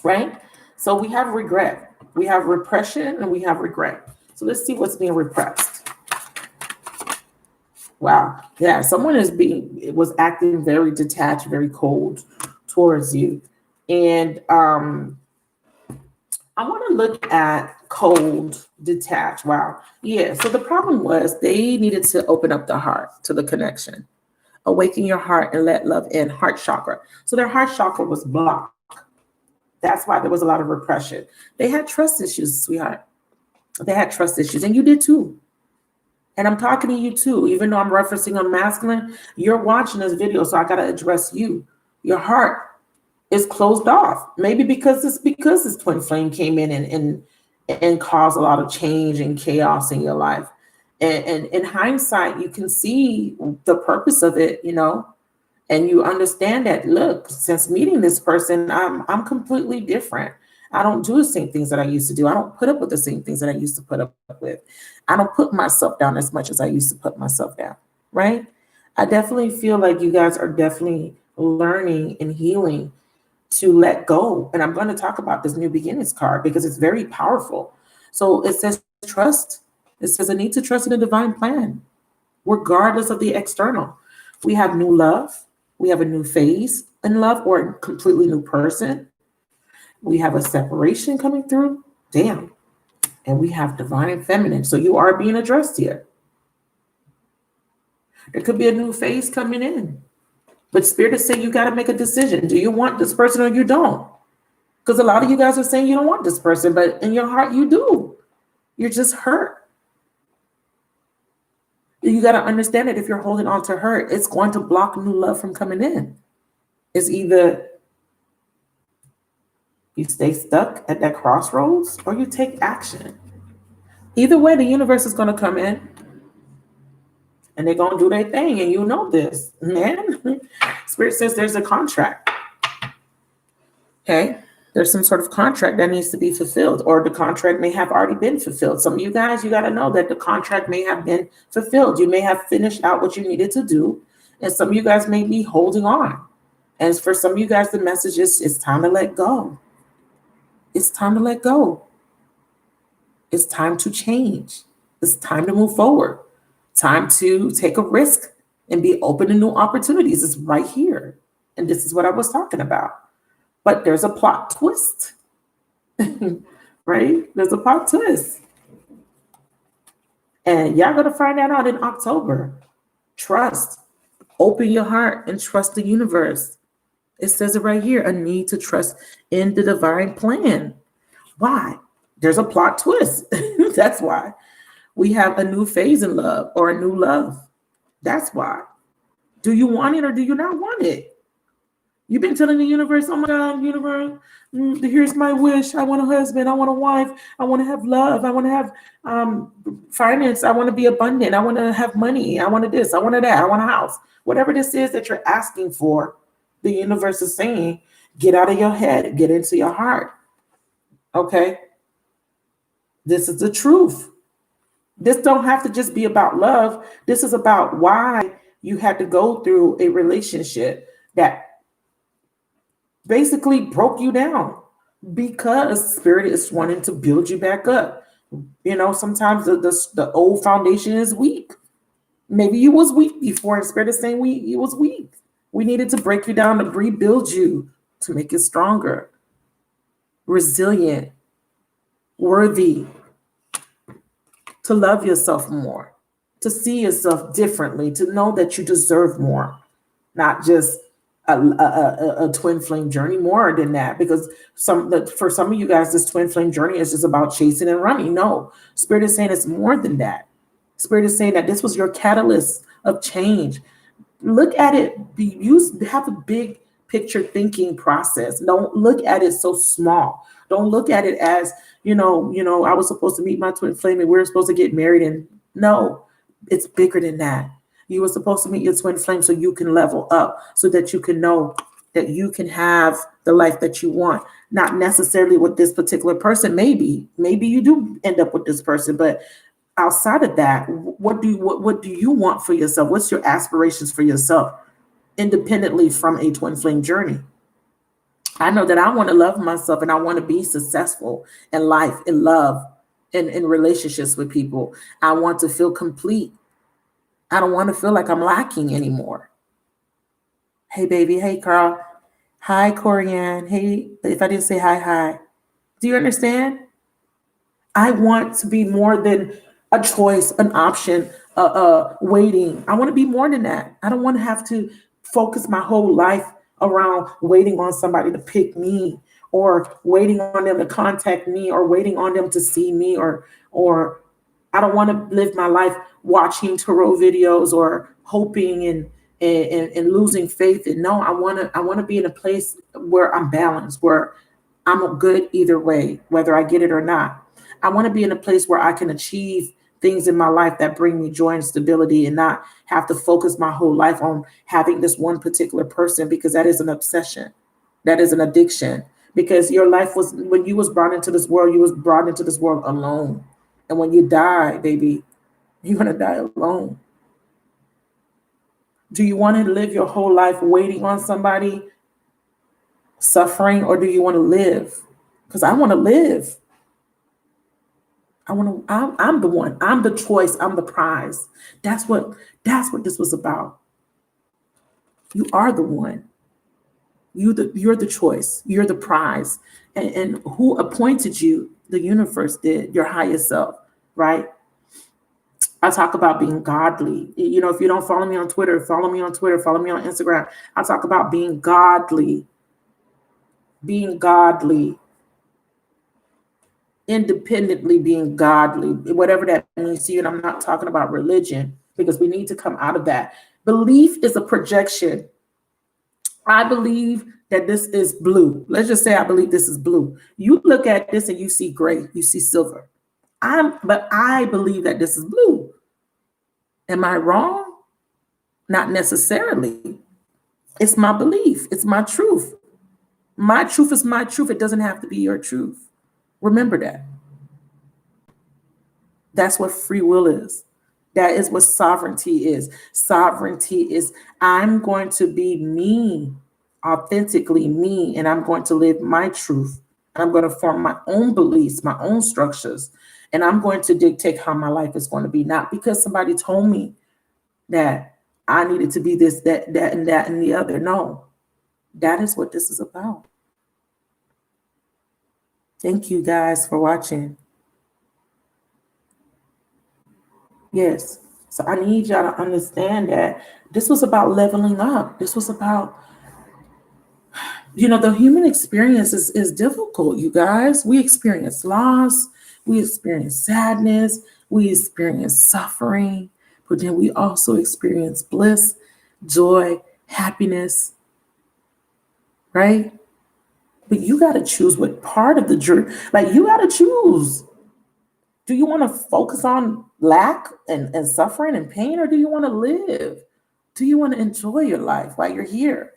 Right? So we have regret. We have repression and we have regret. So let's see what's being repressed. Wow. Yeah, someone was acting very detached, very cold towards you. And I want to look at cold, detached. Wow. Yeah. So the problem was they needed to open up the heart to the connection, awaken your heart and let love in. Heart chakra. So their heart chakra was blocked. That's why there was a lot of repression. They had trust issues, sweetheart. They had trust issues, and you did too. And I'm talking to you too, even though I'm referencing a masculine. You're watching this video, so I got to address you. Your heart is closed off. Maybe because this twin flame came in and caused a lot of change and chaos in your life. And in hindsight, you can see the purpose of it, and you understand that, look, since meeting this person, I'm completely different. I don't do the same things that I used to do. I don't put up with the same things that I used to put up with. I don't put myself down as much as I used to put myself down, right? I definitely feel like you guys are definitely learning and healing to let go. And I'm going to talk about this new beginnings card because it's very powerful. So it says trust. It says a need to trust in the divine plan, regardless of the external. We have new love. We have a new phase in love or a completely new person. We have a separation coming through. Damn. And we have divine and feminine. So you are being addressed here. There could be a new phase coming in. But Spirit is saying you got to make a decision. Do you want this person or you don't? Because a lot of you guys are saying you don't want this person, but in your heart you do. You're just hurt. You got to understand that if you're holding on to hurt, it's going to block new love from coming in. It's either you stay stuck at that crossroads or you take action. Either way, the universe is going to come in and they're going to do their thing. And you know this, man. Spirit says there's a contract. Okay. There's some sort of contract that needs to be fulfilled, or the contract may have already been fulfilled. Some of you guys, you got to know that the contract may have been fulfilled. You may have finished out what you needed to do. And some of you guys may be holding on. And for some of you guys, the message is it's time to let go. It's time to let go. It's time to change. It's time to move forward. Time to take a risk and be open to new opportunities. It's right here. And this is what I was talking about. But there's a plot twist, right? There's a plot twist. And y'all going to find that out in October. Trust. Open your heart and trust the universe. It says it right here, a need to trust in the divine plan. Why? There's a plot twist. That's why. We have a new phase in love or a new love. That's why. Do you want it or do you not want it? You've been telling the universe, oh my God, universe, here's my wish. I want a husband. I want a wife. I want to have love. I want to have finance. I want to be abundant. I want to have money. I want this. I want that. I want a house. Whatever this is that you're asking for, the universe is saying, get out of your head, get into your heart. Okay? This is the truth. This don't have to just be about love. This is about why you had to go through a relationship that basically broke you down, because spirit is wanting to build you back up. Sometimes the old foundation is weak. Maybe you was weak before, and spirit is saying you was weak. We needed to break you down to rebuild you, to make it stronger, resilient, worthy, to love yourself more, to see yourself differently, to know that you deserve more, not just a twin flame journey, more than that. Because for some of you guys, this twin flame journey is just about chasing and running. No, spirit is saying it's more than that. Spirit is saying that this was your catalyst of change. Look at it. Have a big picture thinking process. Don't look at it so small. Don't look at it as, I was supposed to meet my twin flame and we were supposed to get married. And no, it's bigger than that. You were supposed to meet your twin flame so you can level up, so that you can know that you can have the life that you want. Not necessarily with this particular person. Maybe you do end up with this person, but outside of that, what do you want for yourself? What's your aspirations for yourself, independently from a twin flame journey? I know that I want to love myself, and I want to be successful in life, in love, in relationships with people. I want to feel complete. I don't want to feel like I'm lacking anymore. Hey, baby. Hey, Carl. Hi, Corianne. Hey, if I didn't say hi. Do you understand? I want to be more than a choice, an option, waiting. I want to be more than that. I don't want to have to focus my whole life around waiting on somebody to pick me, or waiting on them to contact me, or waiting on them to see me, or I don't want to live my life watching tarot videos or hoping and losing faith. And no, I want to be in a place where I'm balanced, where I'm good either way, whether I get it or not. I want to be in a place where I can achieve things in my life that bring me joy and stability, and not have to focus my whole life on having this one particular person, because that is an obsession. That is an addiction. Because your life was, when you was brought into this world, you was brought into this world alone. And when you die, baby, you're going to die alone. Do you want to live your whole life waiting on somebody, suffering, or do you want to live? Because I want to live. I'm the one. I'm the choice. I'm the prize. That's what this was about. You are the one. You're the choice. You're the prize. And who appointed you? The universe did. Your highest self, right? I talk about being godly. If you don't follow me on Twitter, follow me on Twitter, follow me on Instagram. I talk about being godly. Being godly. Independently being godly, whatever that means to you. And I'm not talking about religion, because we need to come out of that. Belief is a projection. I believe that this is blue. Let's just say I believe this is blue. You look at this and you see gray, you see silver. But I believe that this is blue. Am I wrong? Not necessarily. It's my belief. It's my truth. My truth is my truth. It doesn't have to be your truth. Remember that. That's what free will is. That is what sovereignty is. Sovereignty is, I'm going to be me, authentically me, and I'm going to live my truth. I'm going to form my own beliefs, my own structures, and I'm going to dictate how my life is going to be. Not because somebody told me that I needed to be this, that, and that, and the other. No, that is what this is about. Thank you guys for watching. Yes. So I need y'all to understand that this was about leveling up. This was about, the human experience is difficult, you guys. We experience loss. We experience sadness. We experience suffering. But then we also experience bliss, joy, happiness, right? But you got to choose what part of the journey, you got to choose. Do you want to focus on lack and suffering and pain, or do you want to live? Do you want to enjoy your life while you're here?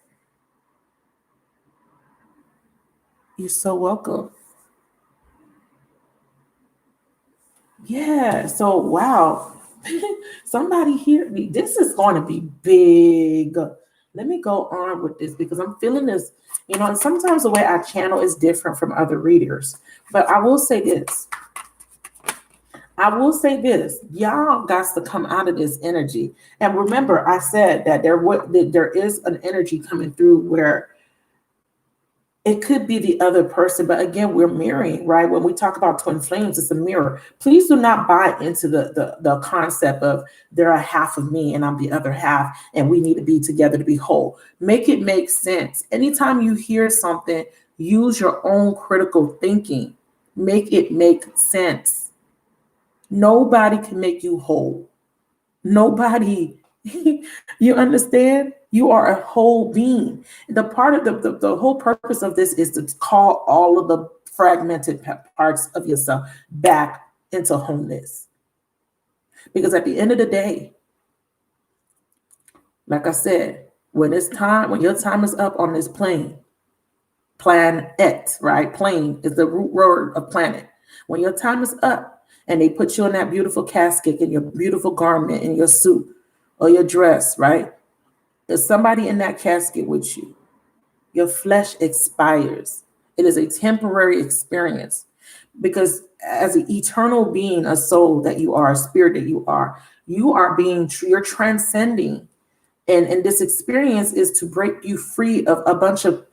You're so welcome. Yeah. So, wow. Somebody here, this is going to be big. Let me go on with this because I'm feeling this, and sometimes the way I channel is different from other readers. But I will say this. Y'all got to come out of this energy. And remember, I said that there is an energy coming through where it could be the other person, but again, we're mirroring, right? When we talk about twin flames, it's a mirror. Please do not buy into the concept of there are half of me and I'm the other half, and we need to be together to be whole. Make it make sense. Anytime you hear something, use your own critical thinking. Make it make sense. Nobody can make you whole. Nobody, you understand? You are a whole being. The part of the whole purpose of this is to call all of the fragmented parts of yourself back into wholeness. Because at the end of the day, like I said, when your time is up on this plane, planet, right? Plane is the root word of planet. When your time is up and they put you in that beautiful casket in your beautiful garment in your suit or your dress, right? There's somebody in that casket with you. Your flesh expires. It is a temporary experience because as an eternal being, a soul that you are, a spirit that you are you're transcending. And this experience is to break you free of a bunch of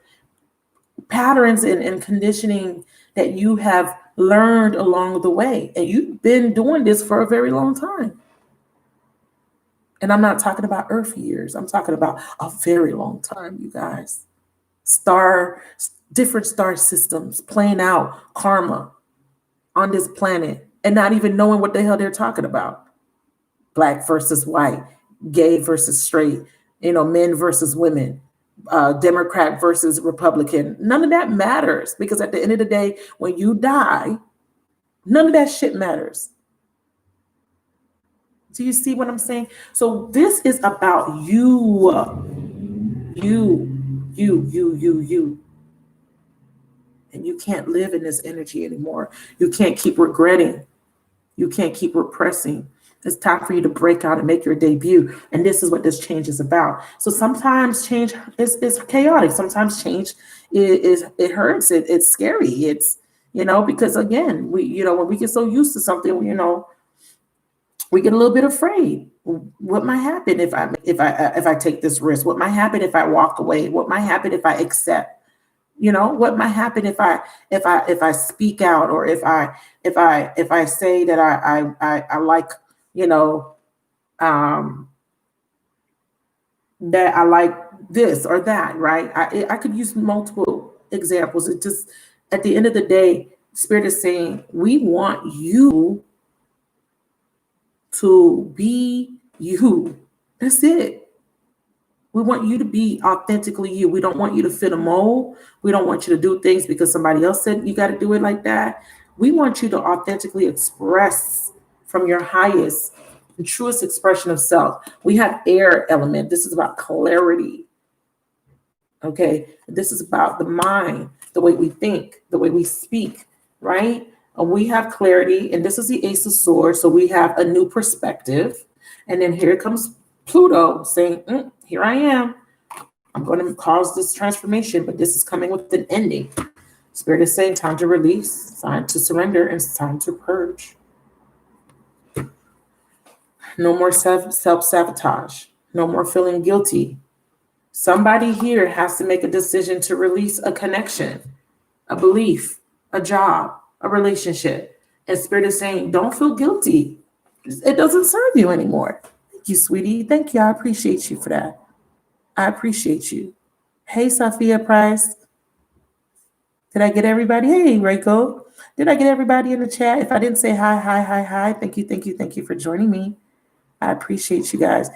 patterns and conditioning that you have learned along the way. And you've been doing this for a very long time. And I'm not talking about Earth years. I'm talking about a very long time, you guys. Different star systems playing out karma on this planet and not even knowing what the hell they're talking about. Black versus white, gay versus straight, men versus women, Democrat versus Republican. None of that matters because at the end of the day, when you die, none of that shit matters. Do you see what I'm saying? So this is about you. And you can't live in this energy anymore. You can't keep regretting. You can't keep repressing. It's time for you to break out and make your debut. And this is what this change is about. So sometimes change is chaotic. Sometimes change it hurts. It's scary. It's, because again, when we get so used to something, we get a little bit afraid. What might happen if I take this risk? What might happen if I walk away? What might happen if I accept? What might happen if I speak out, or if I say that I like, that I like this or that, right? I could use multiple examples. It just, at the end of the day, Spirit is saying, we want you to be you. That's it. We want you to be authentically you. We don't want you to fit a mold. We don't want you to do things because somebody else said you got to do it like that. We want you to authentically express from your highest and truest expression of self. We have air element. This is about clarity. Okay. This is about the mind, the way we think, the way we speak, right? And we have clarity, and this is the Ace of Swords. So we have a new perspective. And then here comes Pluto saying, here I am. I'm going to cause this transformation, but this is coming with an ending. Spirit is saying time to release, time to surrender, and it's time to purge. No more self-sabotage. No more feeling guilty. Somebody here has to make a decision to release a connection, a belief, a job, a relationship. And Spirit is saying, don't feel guilty. It doesn't serve you anymore. Thank you, sweetie. Thank you. I appreciate you for that. I appreciate you. Hey, Sophia Price. Did I get everybody? Hey, Reiko. Did I get everybody in the chat? If I didn't say hi, thank you for joining me. I appreciate you guys.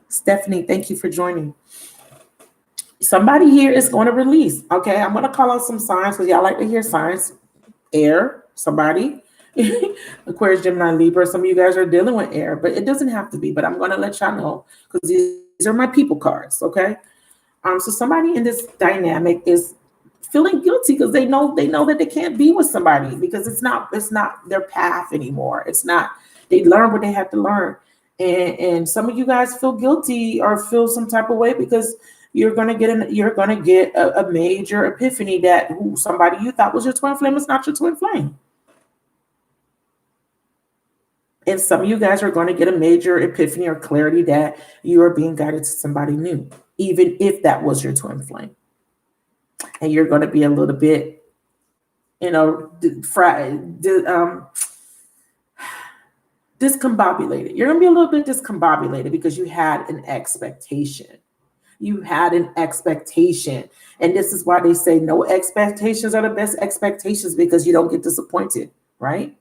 Stephanie, thank you for joining. Somebody here is going to release. Okay, I'm going to call out some signs because y'all like to hear signs. Air, somebody. Aquarius, Gemini, Libra. Some of you guys are dealing with air, but it doesn't have to be. But I'm going to let y'all know because these are my people cards, okay? So somebody in this dynamic is feeling guilty because they know that they can't be with somebody because it's not their path anymore. It's not, they learn what they have to learn. And some of you guys feel guilty or feel some type of way because you're gonna get a major epiphany that somebody you thought was your twin flame is not your twin flame. And some of you guys are going to get a major epiphany or clarity that you are being guided to somebody new, even if that was your twin flame. And you're going to be a little bit, discombobulated. You're going to be a little bit discombobulated because you had an expectation. You had an expectation. And this is why they say no expectations are the best expectations, because you don't get disappointed, right?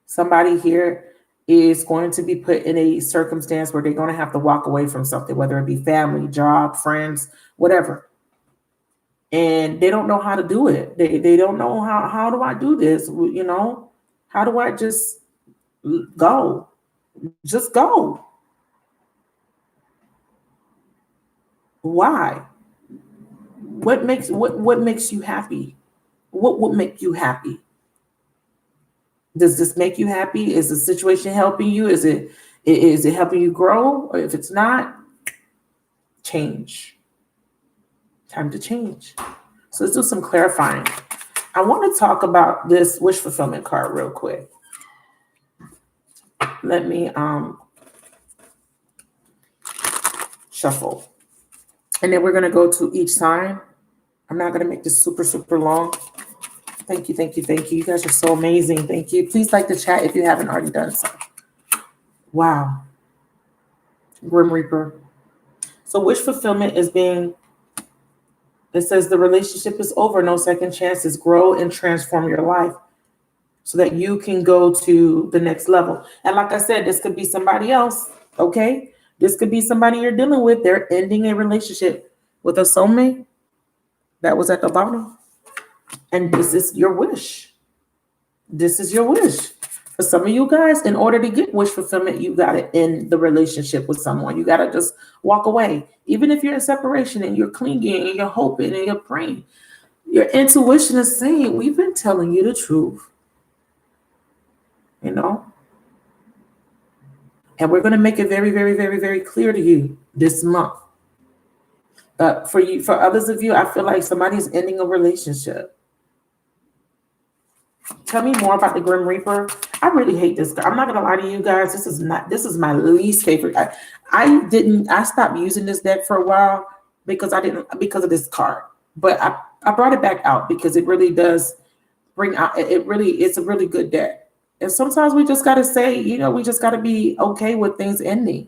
Somebody here is going to be put in a circumstance where they're going to have to walk away from something, whether it be family, job, friends, whatever. And they don't know how to do it. They don't know how do I do this? How do I just go? Just go. Why? What makes you happy? What would make you happy? Does this make you happy? Is the situation helping you? Is it helping you grow? Or if it's not, change. Time to change. So let's do some clarifying. I want to talk about this wish fulfillment card real quick. Let me shuffle. And then we're going to go to each sign. I'm not going to make this super, super long. Thank you, thank you, thank you. You guys are so amazing. Thank you. Please like the chat if you haven't already done so. Wow. Grim Reaper. So wish fulfillment is it says the relationship is over, no second chances. Grow and transform your life so that you can go to the next level. And like I said, this could be somebody else, okay? This could be somebody you're dealing with. They're ending a relationship with a soulmate that was at the bottom. And this is your wish. This is your wish. For some of you guys, in order to get wish fulfillment, you got to end the relationship with someone. You got to just walk away. Even if you're in separation and you're clinging and you're hoping and you're praying, your intuition is saying, we've been telling you the truth. And we're going to make it very, very, very, very clear to you this month. For others of you, I feel like somebody's ending a relationship. Tell me more about the Grim Reaper. I really hate this card. I'm not gonna lie to you guys. This is my least favorite. I stopped using this deck for a while because of this card. But I brought it back out because it really does bring out it's a really good deck. And sometimes we just gotta say, we just gotta be okay with things ending.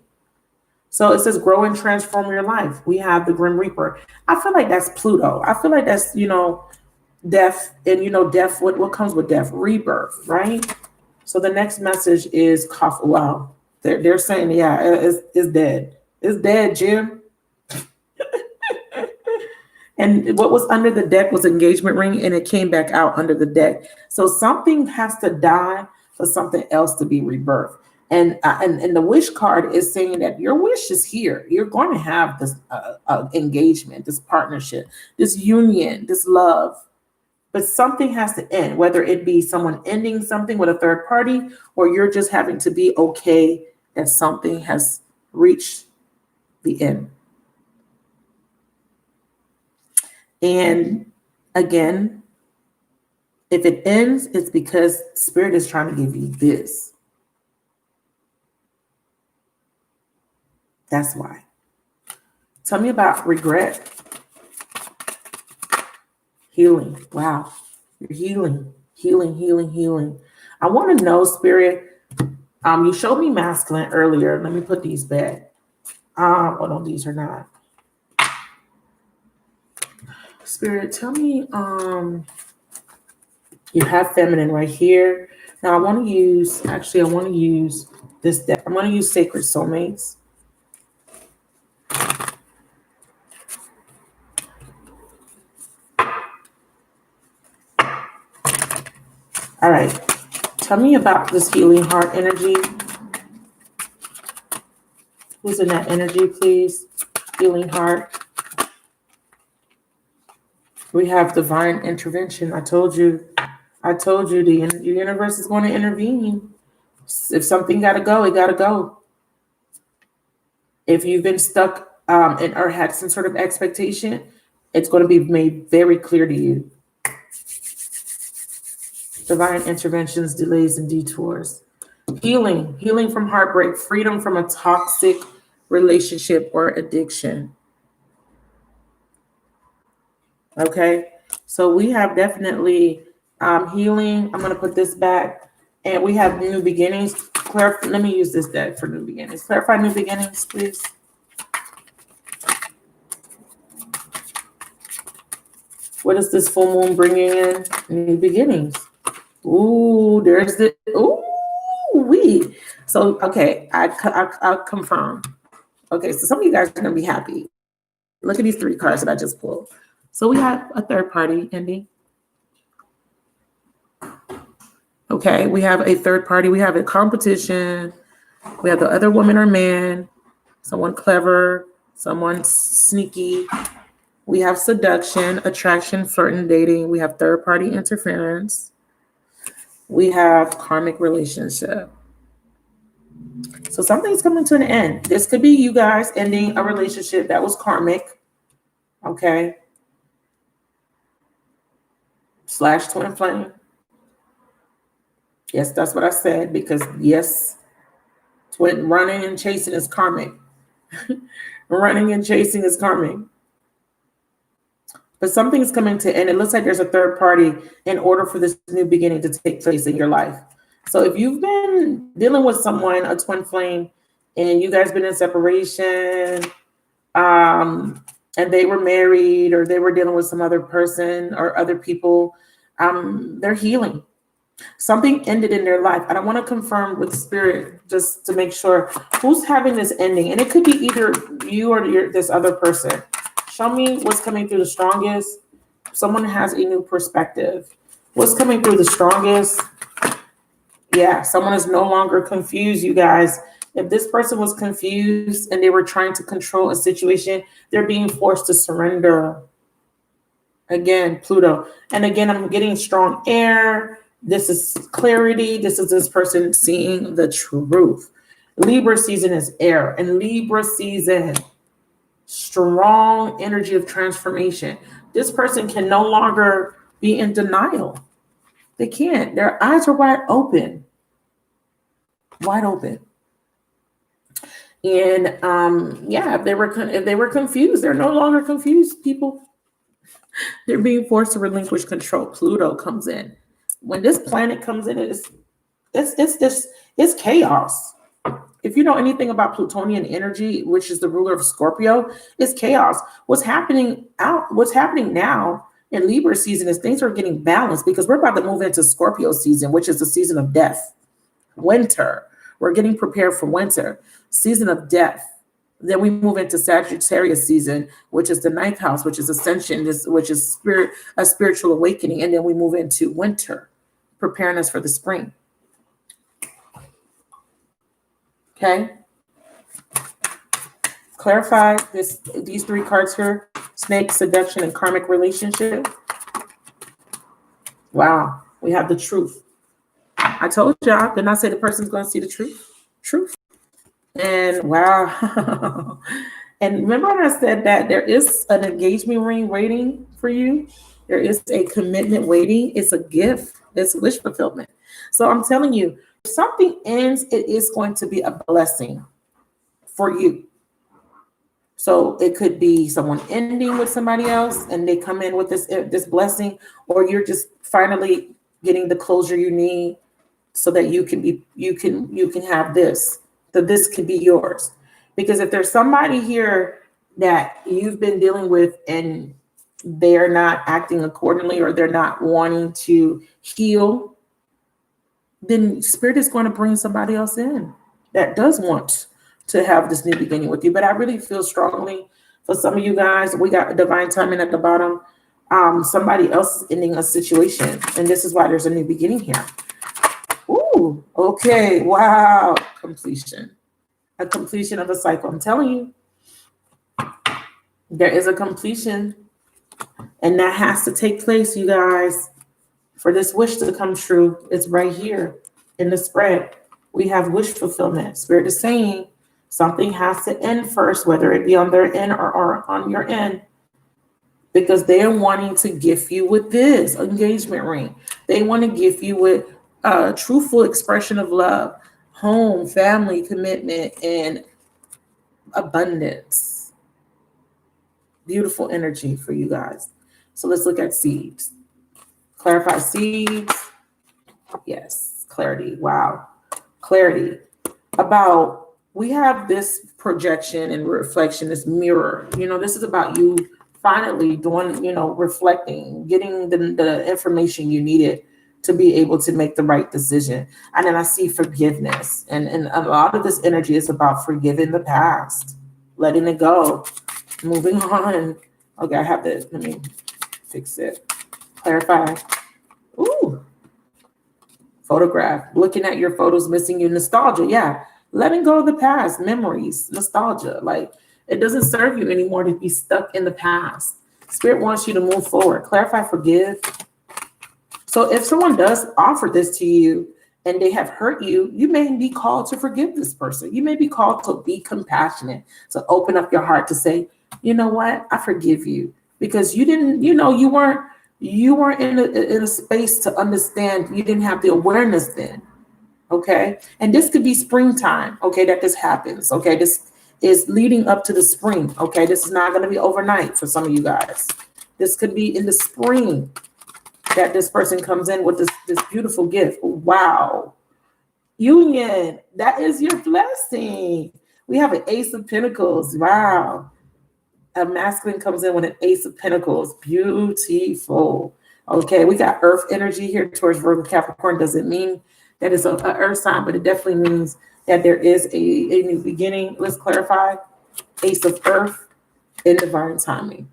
So it says grow and transform your life. We have the Grim Reaper. I feel like that's Pluto. I feel like that's, death, and death, what comes with death? Rebirth, right? So the next message is cough. Wow. They're saying, yeah, it's dead. It's dead, Jim. And what was under the deck was engagement ring, and it came back out under the deck. So something has to die for something else to be rebirthed. And the wish card is saying that your wish is here. You're going to have this engagement, this partnership, this union, this love. But something has to end, whether it be someone ending something with a third party, or you're just having to be okay that something has reached the end. And again, if it ends, it's because Spirit is trying to give you this. That's why. Tell me about regret. Healing. Wow. You're healing. Healing. I want to know, Spirit, you showed me masculine earlier. Let me put these back. Oh no, these are not. Spirit, tell me, you have feminine right here. Now I want to use this deck. I'm going to use Sacred Soulmates. All right. Tell me about this healing heart energy. Who's in that energy, please? Healing heart. We have divine intervention. I told you the universe is going to intervene. If something got to go, it got to go. If you've been stuck or had some sort of expectation, it's going to be made very clear to you. Divine interventions, delays, and detours. Healing from heartbreak, freedom from a toxic relationship or addiction. Okay, so we have definitely healing. I'm going to put this back, and we have new beginnings. Let me use this deck for new beginnings. Clarify new beginnings, please. What is this full moon bringing in? New beginnings. Ooh, there's the we. So okay, I confirm. Okay, so some of you guys are gonna be happy. Look at these 3 cards that I just pulled. So we have a third party ending. Okay, we have a third party. We have a competition. We have the other woman or man, someone clever, someone sneaky. We have seduction, attraction, flirting, dating. We have third party interference. We have karmic relationship. So something's coming to an end. This could be you guys ending a relationship that was karmic. Okay. / twin flame. Yes, that's what I said, because yes, twin running and chasing is karmic. Running and chasing is karmic. But something's coming to end. It looks like there's a third party in order for this new beginning to take place in your life. So if you've been dealing with someone, a twin flame, and you guys been in separation, and they were married, or they were dealing with some other person or other people, they're healing. Something ended in their life. And I want to confirm with spirit just to make sure who's having this ending. And it could be either you or this other person. Show me what's coming through the strongest. Someone has a new perspective. What's coming through the strongest? Yeah, someone is no longer confused, you guys. If this person was confused and they were trying to control a situation, they're being forced to surrender. Again, Pluto. And again, I'm getting strong air. This is clarity. This is this person seeing the truth. Libra season is air. And Libra season, strong energy of transformation. This person can no longer be in denial. They can't. Their eyes are wide open. Wide open. And yeah, if they were confused, they're no longer confused, people. They're being forced to relinquish control. Pluto comes in. When this planet comes in, it's chaos. If you know anything about Plutonian energy, which is the ruler of Scorpio, it's chaos. What's happening now in Libra season is things are getting balanced, because we're about to move into Scorpio season, which is the season of death. Winter. We're getting prepared for winter. Season of death. Then we move into Sagittarius season, which is the 9th house, which is ascension, which is a spiritual awakening. And then we move into winter, preparing us for the spring. Okay. Clarify these 3 cards here: snake, seduction, and karmic relationship. Wow. We have the truth. I told y'all, didn't I say the person's going to see the truth? Truth. And wow. And remember when I said that there is an engagement ring waiting for you? There is a commitment waiting. It's a gift. It's wish fulfillment. So I'm telling you, if something ends, it is going to be a blessing for you. So it could be someone ending with somebody else and they come in with this blessing, or you're just finally getting the closure you need so that you can have this. So this could be yours. Because if there's somebody here that you've been dealing with and they're not acting accordingly, or they're not wanting to heal, then Spirit is going to bring somebody else in that does want to have this new beginning with you. But I really feel strongly for some of you guys, we got a divine timing at the bottom. Somebody else is ending a situation, and this is why there's a new beginning here. Ooh, okay, wow, completion. A completion of a cycle. I'm telling you, there is a completion. And that has to take place, you guys, for this wish to come true. It's right here in the spread. We have wish fulfillment. Spirit is saying something has to end first, whether it be on their end or on your end, because they're wanting to gift you with this engagement ring. They want to gift you with a truthful expression of love, home, family, commitment, and abundance. Beautiful energy for you guys. So let's look at seeds. Clarify seeds. Yes, clarity. Wow. Clarity about, we have this projection and reflection, this mirror. This is about you finally doing, reflecting, getting the information you needed to be able to make the right decision. And then I see forgiveness. And a lot of this energy is about forgiving the past, letting it go, moving on. Okay, I have to, let me fix it. Clarify. Ooh. Photograph. Looking at your photos, missing you. Nostalgia. Yeah. Letting go of the past, memories, nostalgia. Like, it doesn't serve you anymore to be stuck in the past. Spirit wants you to move forward. Clarify, forgive. So if someone does offer this to you and they have hurt you, you may be called to forgive this person. You may be called to be compassionate, to open up your heart, to say, you know what, I forgive you, because you didn't, you weren't in a space to understand. You didn't have the awareness then. Okay. And this could be springtime. Okay. That this happens. Okay. This is leading up to the spring. Okay. This is not going to be overnight for some of you guys. This could be in the spring that this person comes in with this beautiful gift. Wow. Union. That is your blessing. We have an Ace of Pentacles. Wow. A masculine comes in with an Ace of Pentacles. Beautiful. Okay. We got earth energy here towards Virgo, Capricorn. Doesn't mean that it's an earth sign, but it definitely means that there is a new beginning. Let's clarify. Ace of Earth in divine timing.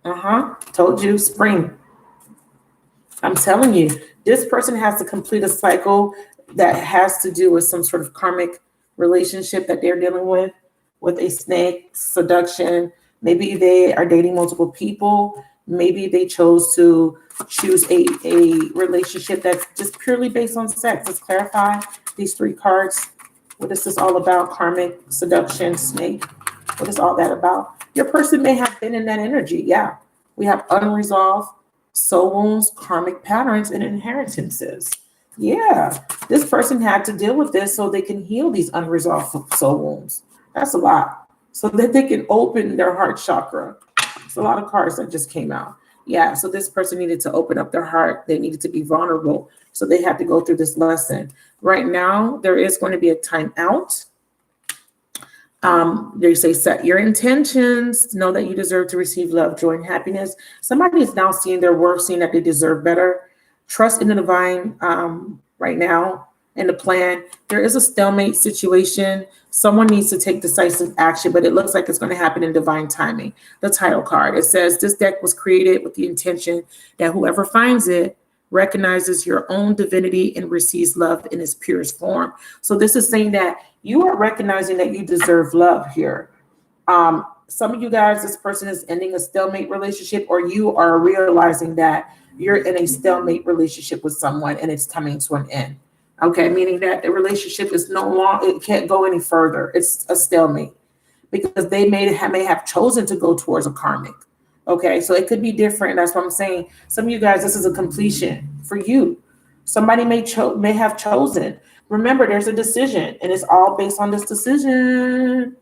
Told you, spring. I'm telling you, this person has to complete a cycle that has to do with some sort of karmic relationship that they're dealing with a snake, seduction. Maybe they are dating multiple people. Maybe they chose to choose a relationship that's just purely based on sex. Let's clarify these three cards. What is this all about? Karmic, seduction, snake. What is all that about? Your person may have been in that energy. Yeah. We have unresolved soul wounds, karmic patterns, and inheritances. Yeah. This person had to deal with this so they can heal these unresolved soul wounds. That's a lot. So that they can open their heart chakra. It's a lot of cards that just came out. Yeah, so this person needed to open up their heart. They needed to be vulnerable. So they had to go through this lesson. Right now, there is going to be a time out. They say, set your intentions. Know that you deserve to receive love, joy, and happiness. Somebody is now seeing their worth, seeing that they deserve better. Trust in the divine right now. In the plan, there is a stalemate situation. Someone needs to take decisive action, but it looks like it's going to happen in divine timing. The title card, it says this deck was created with the intention that whoever finds it recognizes your own divinity and receives love in its purest form. So this is saying that you are recognizing that you deserve love here. Some of you guys, this person is ending a stalemate relationship, or you are realizing that you're in a stalemate relationship with someone and it's coming to an end. Okay, meaning that the relationship is no longer, it can't go any further. It's a stalemate because they may have chosen to go towards a karmic. Okay, so it could be different. That's what I'm saying. Some of you guys, this is a completion for you. Somebody may have chosen. Remember, there's a decision, and it's all based on this decision.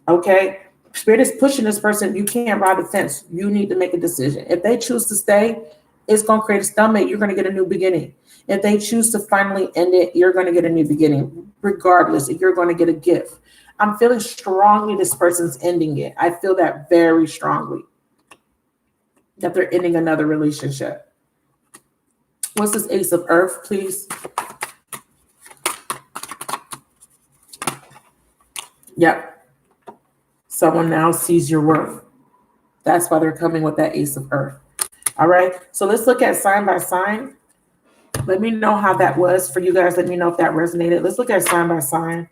Okay, Spirit is pushing this person. You can't ride the fence. You need to make a decision. If they choose to stay, it's going to create a stalemate. You're going to get a new beginning. If they choose to finally end it, you're going to get a new beginning. Regardless, you're going to get a gift. I'm feeling strongly this person's ending it. I feel that very strongly, that they're ending another relationship. What's this Ace of Earth, please? Yep. Someone now sees your worth. That's why they're coming with that Ace of Earth. All right. So let's look at sign by sign. Let me know how that was for you guys. Let me know if that resonated. Let's look at sign by sign,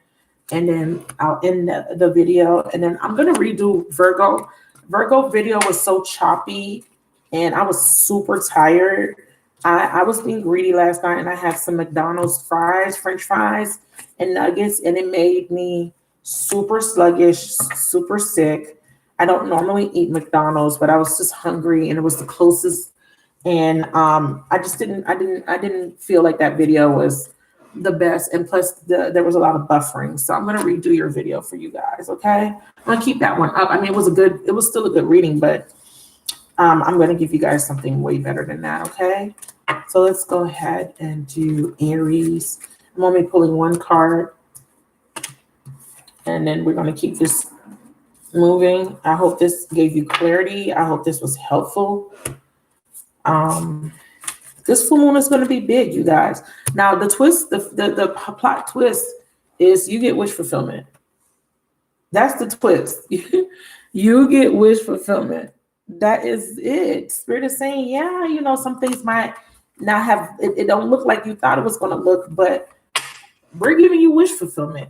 and then I'll end the video. And then I'm going to redo Virgo. Virgo video was so choppy and I was super tired. I was being greedy last night, and I had some McDonald's fries, French fries, and nuggets, and it made me super sluggish, super sick. I don't normally eat McDonald's, but I was just hungry, and it was the closest. And I didn't feel like that video was the best. And plus, there was a lot of buffering. So I'm gonna redo your video for you guys. Okay, I'm gonna keep that one up. I mean, it was still a good reading, but I'm gonna give you guys something way better than that. Okay, so let's go ahead and do Aries. I'm only pulling one card, and then we're gonna keep this moving. I hope this gave you clarity. I hope this was helpful. This full moon is going to be big, you guys. Now, the twist, the plot twist is you get wish fulfillment. That's the twist. You get wish fulfillment. That is it. Spirit is saying, yeah, you know, some things might not have, it don't look like you thought it was going to look, but we're giving you wish fulfillment.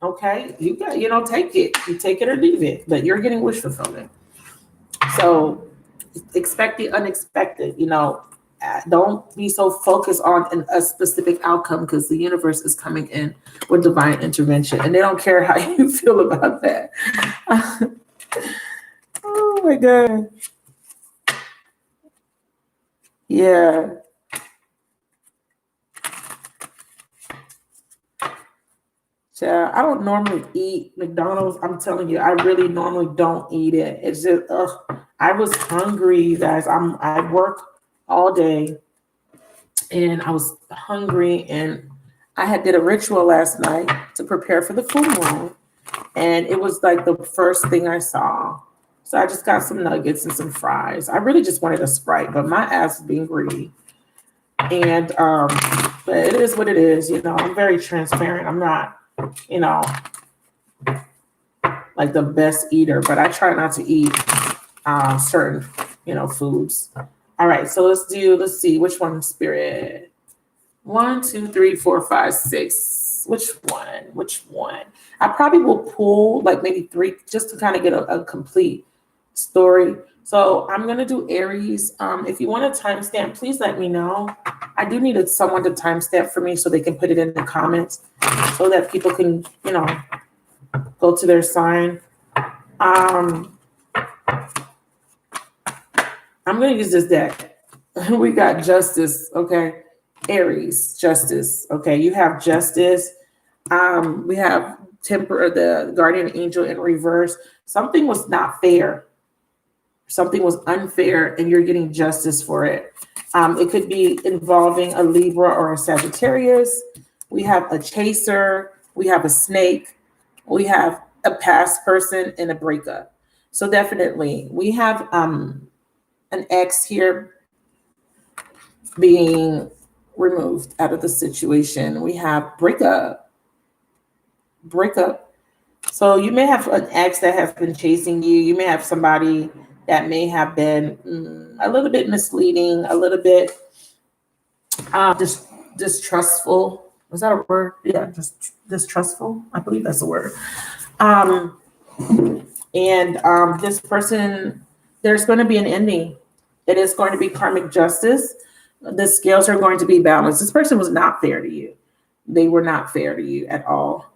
Okay, you got, you know, take it. You take it or leave it, but you're getting wish fulfillment. So expect the unexpected. You know, don't be so focused on a specific outcome, because the universe is coming in with divine intervention, and they don't care how you feel about that. Oh my God. Yeah. Yeah, I don't normally eat McDonald's. I'm telling you, I really normally don't eat it. It's just, I was hungry, you guys. I work all day, and I was hungry, and I did a ritual last night to prepare for the full moon, and it was like the first thing I saw. So I just got some nuggets and some fries. I really just wanted a Sprite, but my ass is being greedy. And but it is what it is. You know, I'm very transparent. I'm not, you know, like the best eater, but I try not to eat certain, you know, foods. All right, so let's see, which one, Spirit? 1, 2, 3, 4, 5, 6. Which one? I probably will pull like maybe 3 just to kind of get a complete story. So I'm going to do Aries. If you want a timestamp, please let me know. I do need someone to timestamp for me so they can put it in the comments so that people can, you know, go to their sign. I'm going to use this deck. We got Justice, okay? Aries, Justice, okay? You have Justice. We have Temper, the Guardian Angel in reverse. Something was not fair. Something was unfair, and you're getting justice for it. It could be involving a Libra or a Sagittarius. We have a chaser. We have a snake. We have a past person and a breakup. So definitely, we have an ex here being removed out of the situation. We have breakup. So you may have an ex that has been chasing you. You may have somebody that may have been a little bit misleading, a little bit distrustful. Was that a word? Yeah, just distrustful. I believe that's a word. This person, there's going to be an ending. It is going to be karmic justice. The scales are going to be balanced. This person was not fair to you. They were not fair to you at all.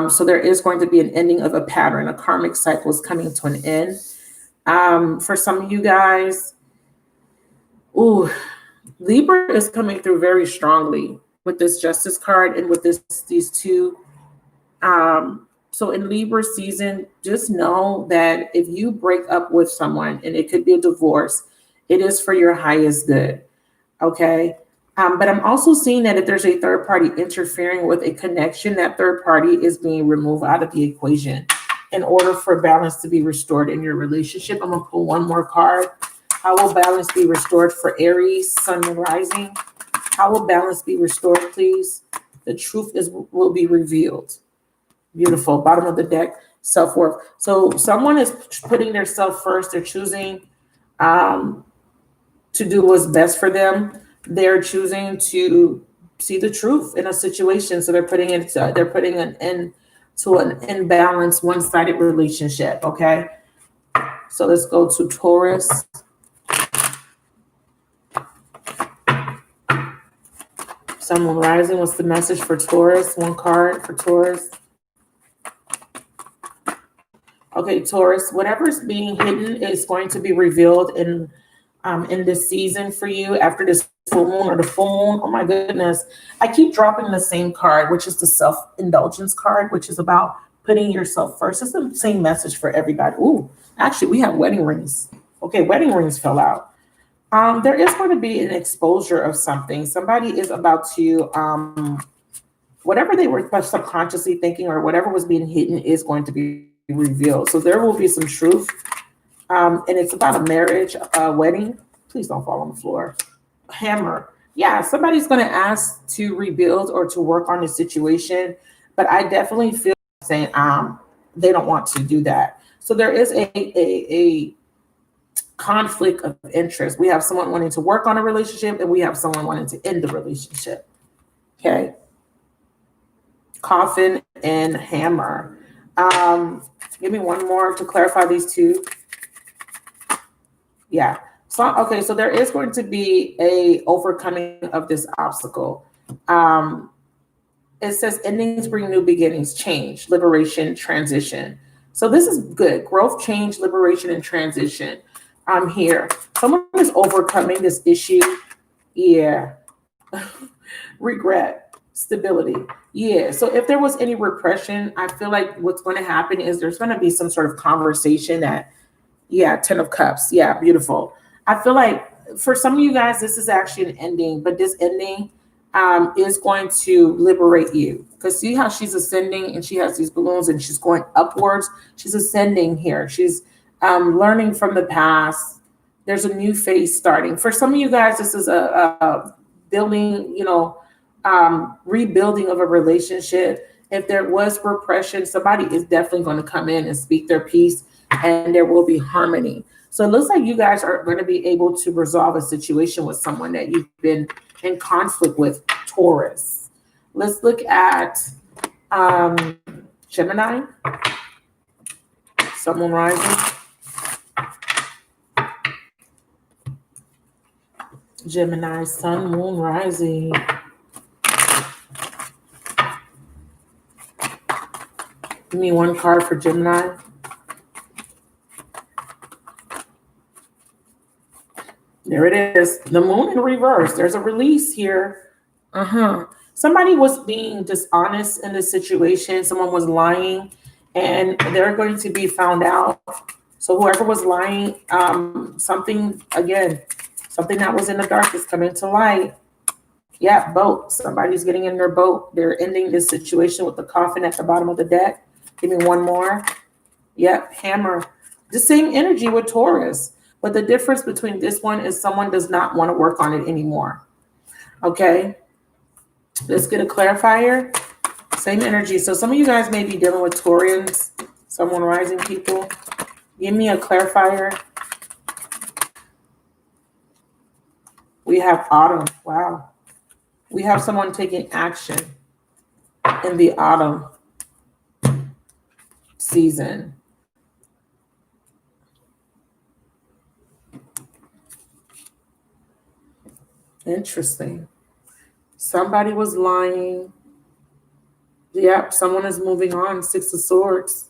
So there is going to be an ending of a pattern. A karmic cycle is coming to an end. For some of you guys, Libra is coming through very strongly with this Justice card and with these two. So in Libra season, just know that if you break up with someone, and it could be a divorce, it is for your highest good. Okay. But I'm also seeing that if there's a third party interfering with a connection, that third party is being removed out of the equation in order for balance to be restored in your relationship. I'm going to pull one more card. How will balance be restored for Aries, Sun and Rising? How will balance be restored, please? The truth will be revealed. Beautiful. Bottom of the deck, self-worth. So someone is putting their self first. They're choosing to do what's best for them. They're choosing to see the truth in a situation. So they're putting an end to an imbalanced, one-sided relationship. Okay. So let's go to Taurus. Sun, Moon, Rising. What's the message for Taurus? One card for Taurus. Okay, Taurus, whatever's being hidden is going to be revealed in this season for you after this full moon or the full moon. Oh my goodness. I keep dropping the same card, which is the self-indulgence card, which is about putting yourself first. It's the same message for everybody. Ooh, actually, we have wedding rings. Okay, wedding rings fell out. There is going to be an exposure of something. Somebody is about to, whatever they were subconsciously thinking or whatever was being hidden is going to be revealed. So there will be some truth. And it's about a marriage, a wedding. Please don't fall on the floor. Hammer. Yeah, somebody's going to ask to rebuild or to work on the situation. But I definitely feel saying they don't want to do that. So there is a conflict of interest. We have someone wanting to work on a relationship and we have someone wanting to end the relationship. Okay. Coffin and hammer. Give me one more to clarify these two. Yeah. So, okay. So there is going to be a overcoming of this obstacle. It says endings bring new beginnings, change, liberation, transition. So this is good. Growth, change, liberation, and transition. I'm here. Someone is overcoming this issue. Yeah. Regret, stability. Yeah. So if there was any repression, I feel like what's going to happen is there's going to be some sort of conversation that, yeah, 10 of Cups. Yeah, beautiful. I feel like for some of you guys, this is actually an ending, but this ending is going to liberate you. Because see how she's ascending and she has these balloons and she's going upwards. She's ascending here. She's learning from the past. There's a new phase starting. For some of you guys, this is a building, rebuilding of a relationship. If there was repression, somebody is definitely going to come in and speak their piece and there will be harmony. So it looks like you guys are going to be able to resolve a situation with someone that you've been in conflict with, Taurus. Let's look at Gemini, Sun, Moon, Rising. Gemini, Sun, Moon, Rising. Give me one card for Gemini. There it is. The moon in reverse. There's a release here. Somebody was being dishonest in this situation. Someone was lying and they're going to be found out. So whoever was lying, something that was in the dark is coming to light. Yeah, boat. Somebody's getting in their boat. They're ending this situation with the coffin at the bottom of the deck. Give me one more. Yep, hammer. The same energy with Taurus. But the difference between this one is someone does not want to work on it anymore. Okay. Let's get a clarifier. Same energy. So some of you guys may be dealing with Taurians, someone rising people. Give me a clarifier. We have autumn. Wow. We have someone taking action in the autumn season. Interesting. Somebody was lying. Yep, someone is moving on. Six of Swords.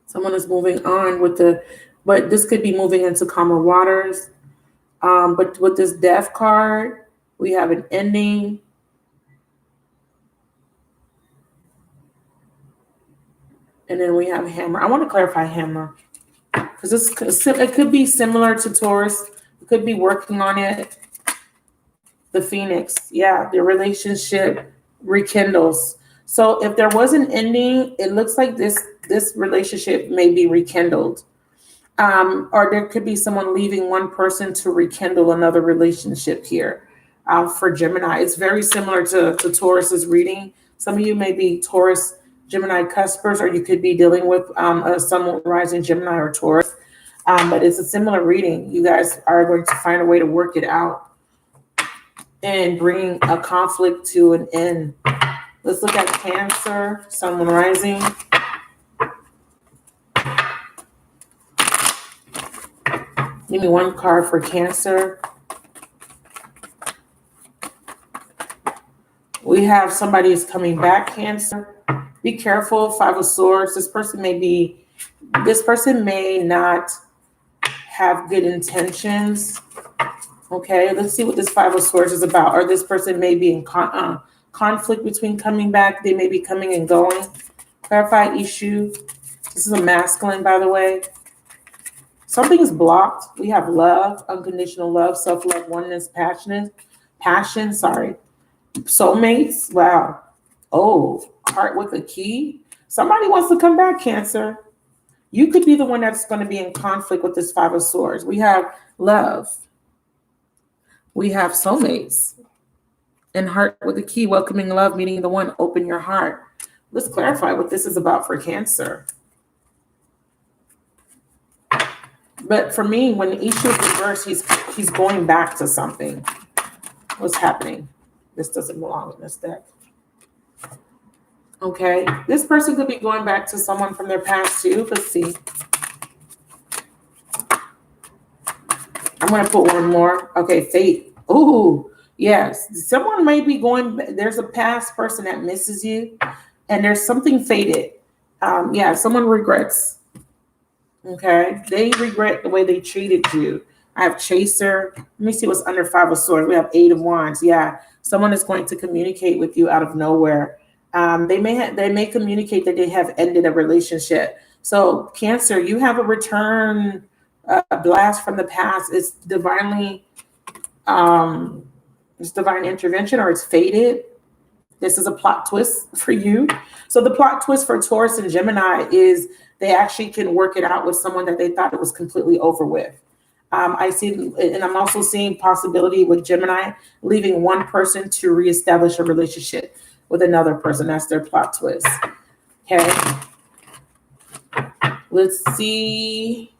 Someone is moving on but this could be moving into calmer waters. But with this Death card, we have an ending. And then we have hammer. I want to clarify hammer because it could be similar to Taurus. It could be working on it. The Phoenix, yeah, the relationship rekindles. So if there was an ending, it looks like this relationship may be rekindled. Or there could be someone leaving one person to rekindle another relationship here. For Gemini, it's very similar to Taurus's reading. Some of you may be Taurus, Gemini cuspers, or you could be dealing with a Sun, Moon, Rising Gemini or Taurus. But it's a similar reading. You guys are going to find a way to work it out and bring a conflict to an end. Let's look at Cancer, Sun, Moon, Rising. Give me one card for Cancer. We have somebody who's coming back, Cancer. Be careful, Five of Swords. This person may not have good intentions. Okay, let's see what this Five of Swords is about. Or this person may be in conflict between coming back. They may be coming and going. Clarify issue. This is a masculine, by the way. Something is blocked. We have love, unconditional love, self-love, oneness, passion, soulmates. Wow. Oh, heart with a key. Somebody wants to come back, Cancer. You could be the one that's going to be in conflict with this Five of Swords. We have love. We have soulmates. And heart with a key, welcoming love, meeting the one, open your heart. Let's clarify what this is about for Cancer. But for me, when the issue is reversed, he's going back to something. What's happening? This doesn't belong in this deck. Okay, this person could be going back to someone from their past too. Let's see. I'm going to put one more. Okay, fate. Ooh, yes. Someone may be going, there's a past person that misses you, and there's something fated. Yeah, someone regrets. Okay, they regret the way they treated you. I have Chaser. Let me see what's under Five of Swords. We have Eight of Wands. Yeah, someone is going to communicate with you out of nowhere. They may communicate that they have ended a relationship. So Cancer, you have a return, a blast from the past. It's divinely, it's divine intervention, or it's fated. This is a plot twist for you. So the plot twist for Taurus and Gemini is they actually can work it out with someone that they thought it was completely over with. I see, and I'm also seeing possibility with Gemini leaving one person to reestablish a relationship with another person. That's their plot twist. Okay. Let's see.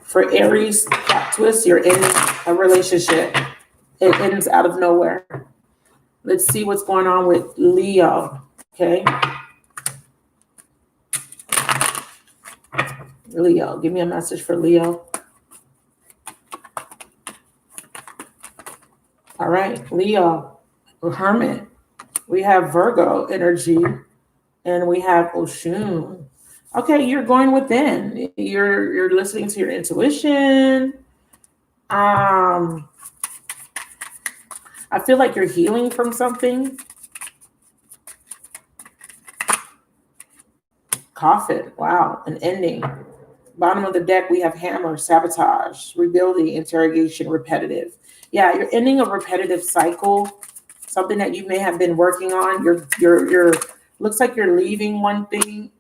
For Aries, plot twist, you're in a relationship. It ends out of nowhere. Let's see what's going on with Leo. Okay. Leo, give me a message for Leo. All right, Leo, Hermit. We have Virgo energy, and we have Oshun. Okay, you're going within. You're listening to your intuition. I feel like you're healing from something. Coffin. Wow, an ending. Bottom of the deck, we have Hammer, sabotage, rebuilding, interrogation, repetitive. Yeah, you're ending a repetitive cycle, something that you may have been working on. You're looks like you're leaving one thing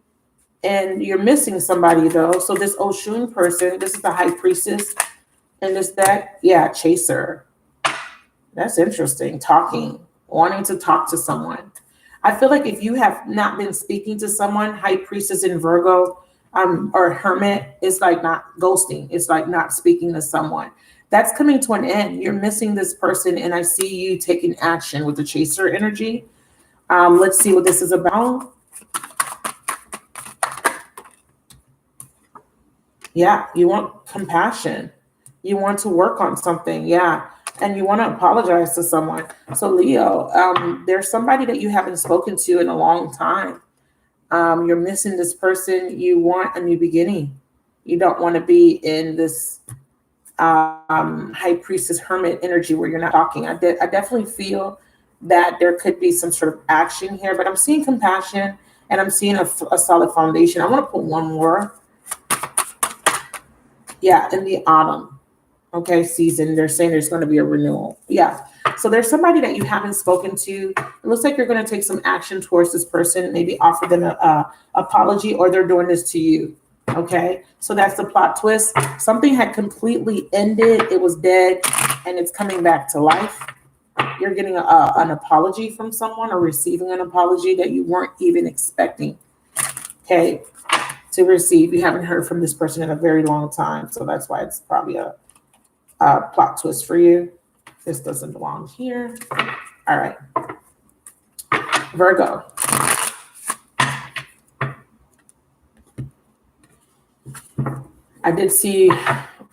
and you're missing somebody though. So this Oshun person, this is the High Priestess in this deck. Yeah, Chaser. That's interesting. Talking, wanting to talk to someone. I feel like if you have not been speaking to someone, High Priestess in Virgo, or Hermit, it's like not ghosting. It's like not speaking to someone. That's coming to an end. You're missing this person, and I see you taking action with the Chaser energy. Let's see what this is about. Yeah, you want compassion. You want to work on something. Yeah. And you want to apologize to someone. So Leo, there's somebody that you haven't spoken to in a long time. You're missing this person. You want a new beginning. You don't want to be in this High Priestess Hermit energy where you're not talking. I definitely feel that there could be some sort of action here, but I'm seeing compassion and I'm seeing a solid foundation. I want to put one more. Yeah, in the autumn. Okay, season. They're saying there's going to be a renewal. Yeah. So there's somebody that you haven't spoken to. It looks like you're going to take some action towards this person, maybe offer them an apology, or they're doing this to you. Okay. So that's the plot twist. Something had completely ended. It was dead and it's coming back to life. You're getting an apology from someone or receiving an apology that you weren't even expecting. Okay. To receive. You haven't heard from this person in a very long time. So that's why it's probably a plot twist for you. This doesn't belong here. All right. Virgo. I did see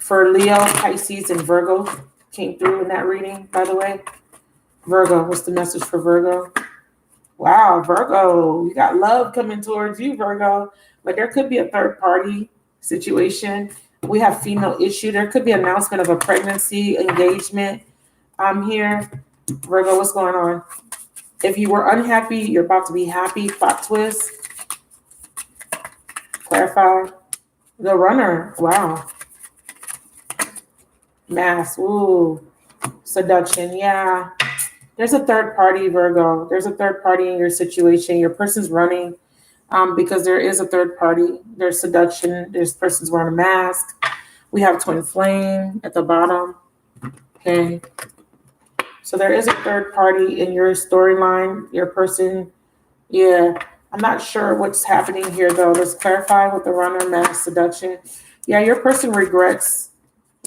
For Leo, Pisces, and Virgo came through in that reading, by the way. Virgo, what's the message for Virgo? Wow, Virgo, you got love coming towards you, Virgo. But there could be a third party situation. We have female issue. There could be an announcement of a pregnancy, engagement. I'm here. Virgo, what's going on? If you were unhappy, you're about to be happy. Plot twist. Clarify. The runner. Wow. Mass. Ooh. Seduction. Yeah. There's a third party, Virgo. There's a third party in your situation. Your person's running because there is a third party. There's seduction. There's persons wearing a mask. We have twin flame at the bottom. Okay. So there is a third party in your storyline. Your person, yeah. I'm not sure what's happening here, though. Let's clarify with the runner, mask, seduction. Yeah, your person regrets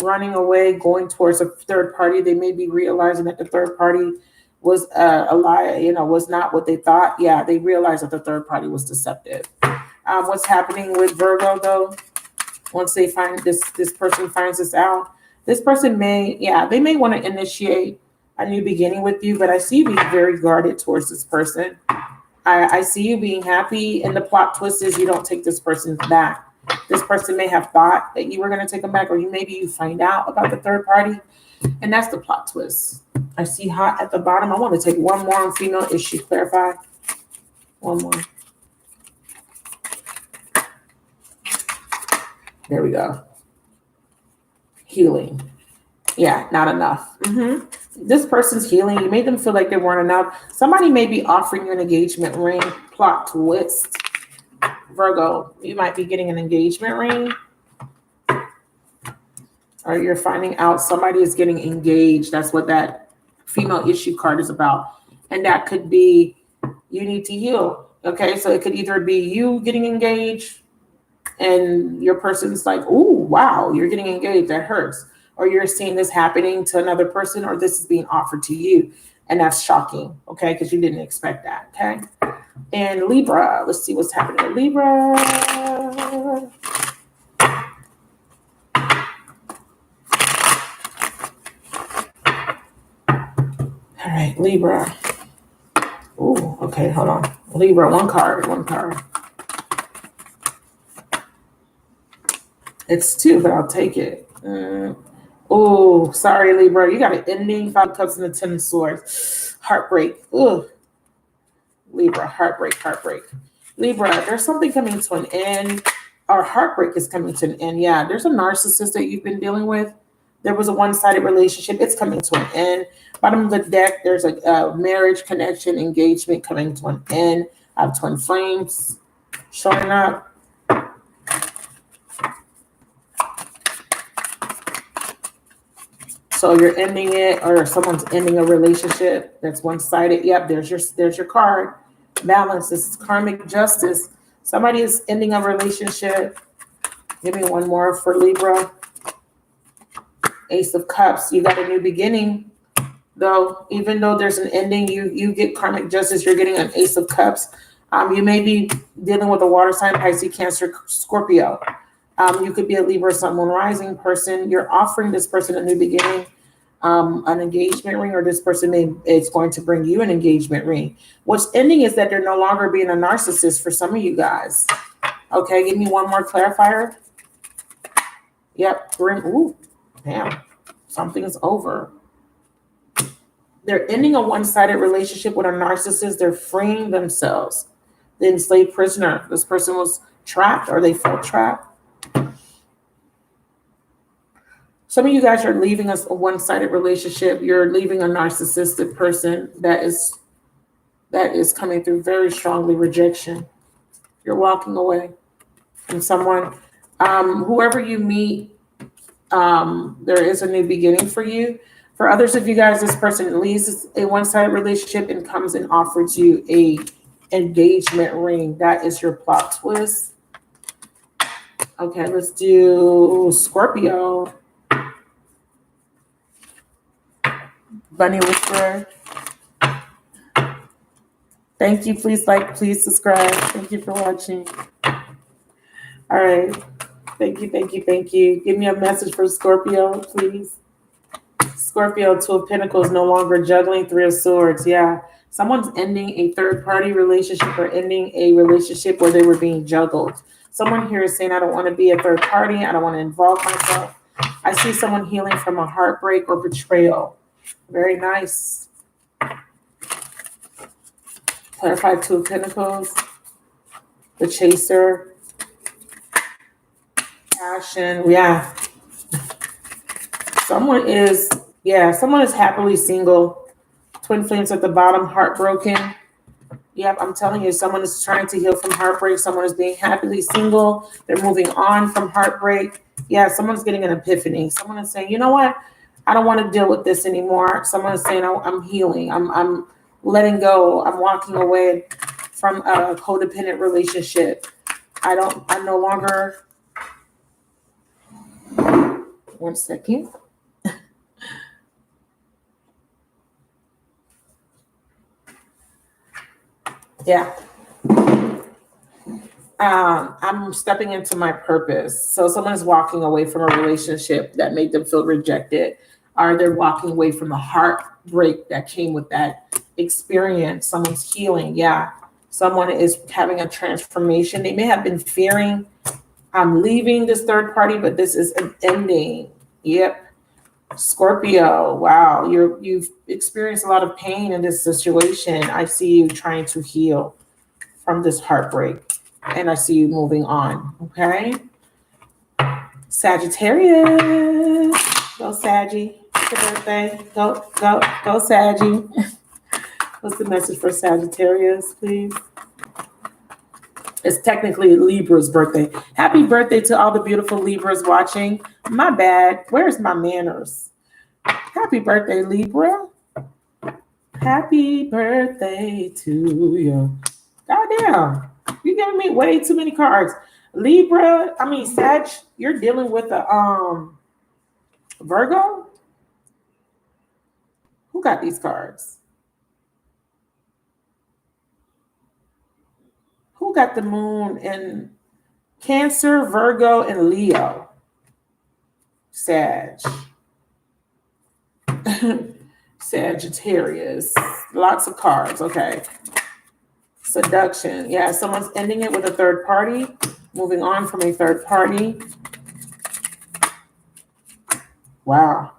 running away, going towards a third party. They may be realizing that the third party was a lie, was not what they thought. Yeah, they realized that the third party was deceptive. What's happening with Virgo, though, once they find this person finds this out, this person may want to initiate a new beginning with you, but I see you being very guarded towards this person. I see you being happy, and the plot twist is you don't take this person back. This person may have thought that you were going to take them back, or maybe you find out about the third party, and that's the plot twist. I see hot at the bottom. I want to take one more on female issue. Clarify. One more. There we go. Healing. Yeah, not enough. This person's healing. You made them feel like they weren't enough. Somebody may be offering you an engagement ring. Plot twist. Virgo, you might be getting an engagement ring. Or you're finding out somebody is getting engaged. That's what that female issue card is about. And that could be you need to heal. Okay, so it could either be you getting engaged and your person's like, oh, wow, you're getting engaged. That hurts. Or you're seeing this happening to another person, or this is being offered to you. And that's shocking, okay, because you didn't expect that, okay? And Libra, let's see what's happening with Libra. All right, Libra. Oh, okay, hold on. Libra, one card. It's two, but I'll take it. Oh, sorry, Libra. You got an ending, 5 of Cups and the 10 of Swords. Heartbreak. Ugh. Libra, heartbreak. Libra, there's something coming to an end. Our heartbreak is coming to an end. Yeah, there's a narcissist that you've been dealing with. There was a one-sided relationship. It's coming to an end. Bottom of the deck, there's a marriage, connection, engagement coming to an end. I have twin flames showing up. So you're ending it, or someone's ending a relationship that's one-sided. Yep, there's your card. Balance. This is karmic justice. Somebody is ending a relationship. Give me one more for Libra. Ace of Cups. You got a new beginning. Though, even though there's an ending, you get karmic justice. You're getting an Ace of Cups. You may be dealing with a water sign, Pisces, Cancer, Scorpio. You could be a Libra, Sun, Moon, Rising person. You're offering this person a new beginning, an engagement ring, or this person is going to bring you an engagement ring. What's ending is that they're no longer being a narcissist for some of you guys. Okay, give me one more clarifier. Yep, ooh, damn, something's over. They're ending a one-sided relationship with a narcissist. They're freeing themselves. The enslaved prisoner. This person was trapped, or they felt trapped. Some of you guys are leaving a one-sided relationship. You're leaving a narcissistic person that is coming through very strongly rejection. You're walking away from someone. Whoever you meet, there is a new beginning for you. For others of you guys, this person leaves a one-sided relationship and comes and offers you a engagement ring. That is your plot twist. Okay, let's do Scorpio. Bunny Whisperer. Thank you. Please like, please subscribe. Thank you for watching. All right. Thank you, thank you, thank you. Give me a message for Scorpio, please. Scorpio, Two of Pentacles, no longer juggling, Three of Swords. Yeah. Someone's ending a third-party relationship or ending a relationship where they were being juggled. Someone here is saying, I don't want to be a third party. I don't want to involve myself. I see someone healing from a heartbreak or betrayal. Very nice. Clarify, Two of Pentacles. The Chaser. Passion. Yeah. Someone is happily single. Twin flames at the bottom, heartbroken. Yep, I'm telling you, someone is trying to heal from heartbreak. Someone is being happily single. They're moving on from heartbreak. Yeah, someone's getting an epiphany. Someone is saying, you know what? I don't want to deal with this anymore. Someone is saying, I'm healing. I'm letting go. I'm walking away from a codependent relationship. I no longer. One second. Yeah. I'm stepping into my purpose. So someone's walking away from a relationship that made them feel rejected, or they're walking away from the heartbreak that came with that experience. Someone's healing. Yeah. Someone is having a transformation. They may have been fearing, I'm leaving this third party, but this is an ending. Yep. Scorpio, wow, you've experienced a lot of pain in this situation. I see you trying to heal from this heartbreak, and I see you moving on. Okay, Sagittarius, go Saggy. It's your birthday. Go Saggy. What's the message for Sagittarius, please? It's technically Libra's birthday. Happy birthday to all the beautiful Libras watching. My bad. Where's my manners? Happy birthday, Libra. Happy birthday to you. Goddamn. You're giving me way too many cards. Sag, you're dealing with a Virgo? Who got these cards? Who got the moon in Cancer, Virgo, and Leo? Sag. Sagittarius. Lots of cards. Okay. Seduction. Yeah, someone's ending it with a third party, moving on from a third party. Wow.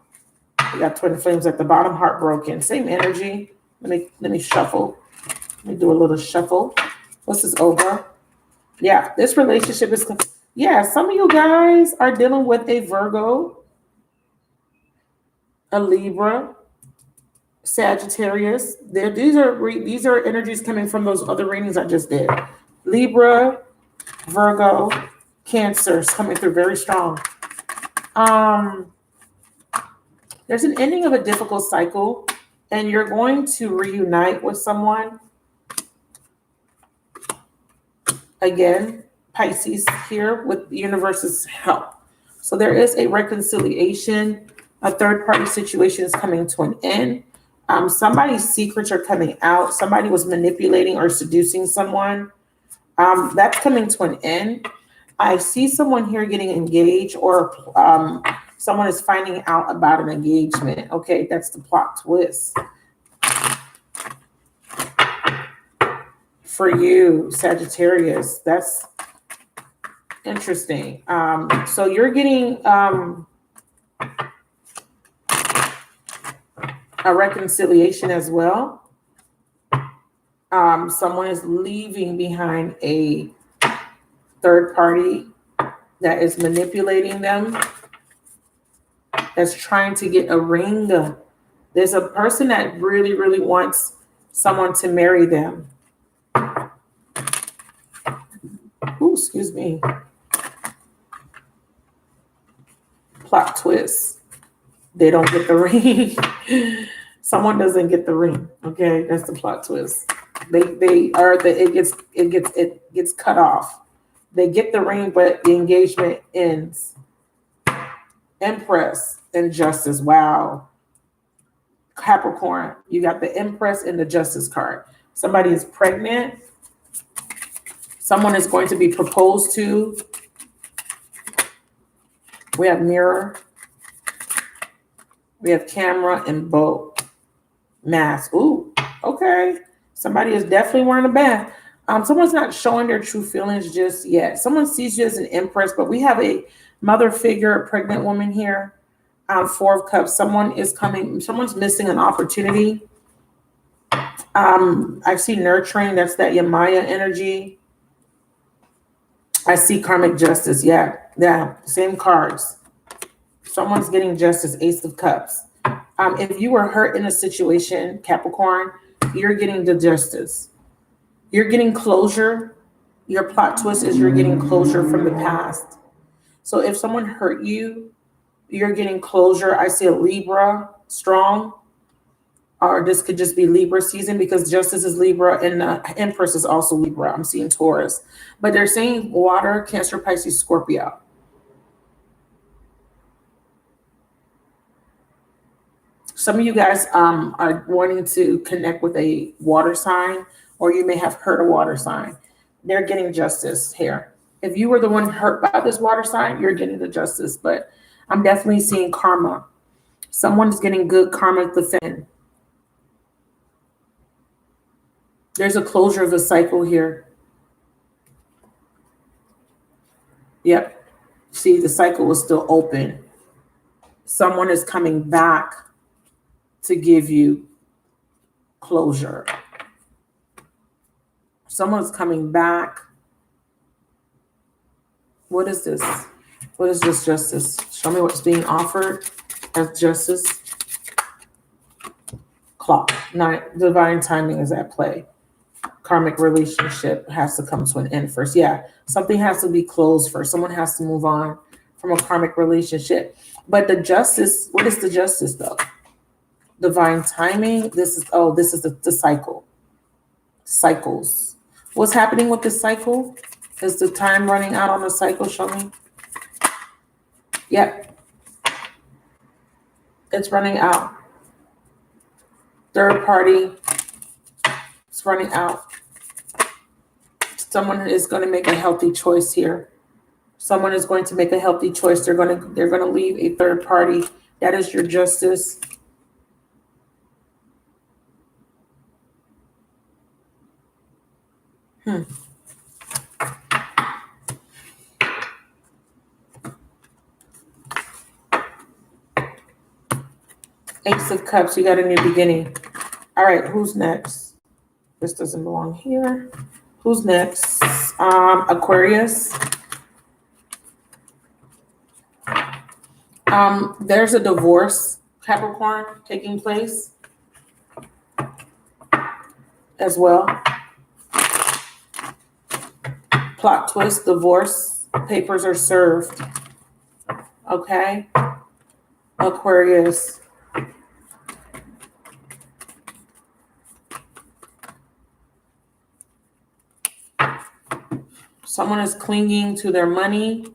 We got twin flames at the bottom, heartbroken. Same energy. Let me shuffle. Let me do a little shuffle. What's this over? Yeah, this relationship is, some of you guys are dealing with a Virgo, a Libra, Sagittarius. These are energies coming from those other readings I just did. Libra, Virgo, Cancer is coming through very strong. There's an ending of a difficult cycle, and you're going to reunite with someone. Again, Pisces here with the universe's help. So there is a reconciliation. A third-party situation is coming to an end. Somebody's secrets are coming out. Somebody was manipulating or seducing someone. That's coming to an end. I see someone here getting engaged, or someone is finding out about an engagement. Okay, that's the plot twist. For you, Sagittarius, that's interesting. So you're getting a reconciliation as well. Someone is leaving behind a third party that is manipulating them, that's trying to get a ring. There's a person that really, really wants someone to marry them. Ooh, excuse me. Plot twist. They don't get the ring. Someone doesn't get the ring. Okay, that's the plot twist. It gets cut off. They get the ring, but the engagement ends. Empress and Justice. Wow. Capricorn, you got the Empress and the Justice card. Somebody is pregnant. Someone is going to be proposed to. We have mirror. We have camera and boat. Mask. Ooh, okay. Somebody is definitely wearing a band. Someone's not showing their true feelings just yet. Someone sees you as an empress, but we have a mother figure, a pregnant woman here. 4 of Cups. Someone is coming. Someone's missing an opportunity. I see nurturing. That's that Yamaya energy. I see karmic justice. Yeah. Same cards. Someone's getting justice. Ace of Cups. If you were hurt in a situation, Capricorn, you're getting the justice. You're getting closure. Your plot twist is you're getting closure from the past. So if someone hurt you, you're getting closure. I see a Libra strong, or this could just be Libra season because justice is Libra and the Empress is also Libra. I'm seeing Taurus, but they're saying water, Cancer, Pisces, Scorpio. Some of you guys are wanting to connect with a water sign, or you may have hurt a water sign. They're getting justice here. If you were the one hurt by this water sign, you're getting the justice, but I'm definitely seeing karma. Someone's getting good karmic defend. There's a closure of the cycle here. Yep. See, the cycle was still open. Someone is coming back to give you closure. Someone's coming back. What is this? What is this justice? Show me what's being offered as justice. Clock. 9. Divine timing is at play. Karmic relationship has to come to an end first. Yeah, something has to be closed first. Someone has to move on from a karmic relationship. But the justice, what is the justice though? Divine timing. This is the cycle. Cycles. What's happening with the cycle? Is the time running out on the cycle? Show me. Yep. It's running out. Third party. It's running out. Someone is going to make a healthy choice here. Someone is going to make a healthy choice. They're going to leave a third party. That is your justice. Ace of Cups, you got a new beginning. All right, who's next? This doesn't belong here. Who's next? Aquarius. There's a divorce, Capricorn, taking place as well. Plot twist, divorce, papers are served. Okay. Aquarius. Someone is clinging to their money,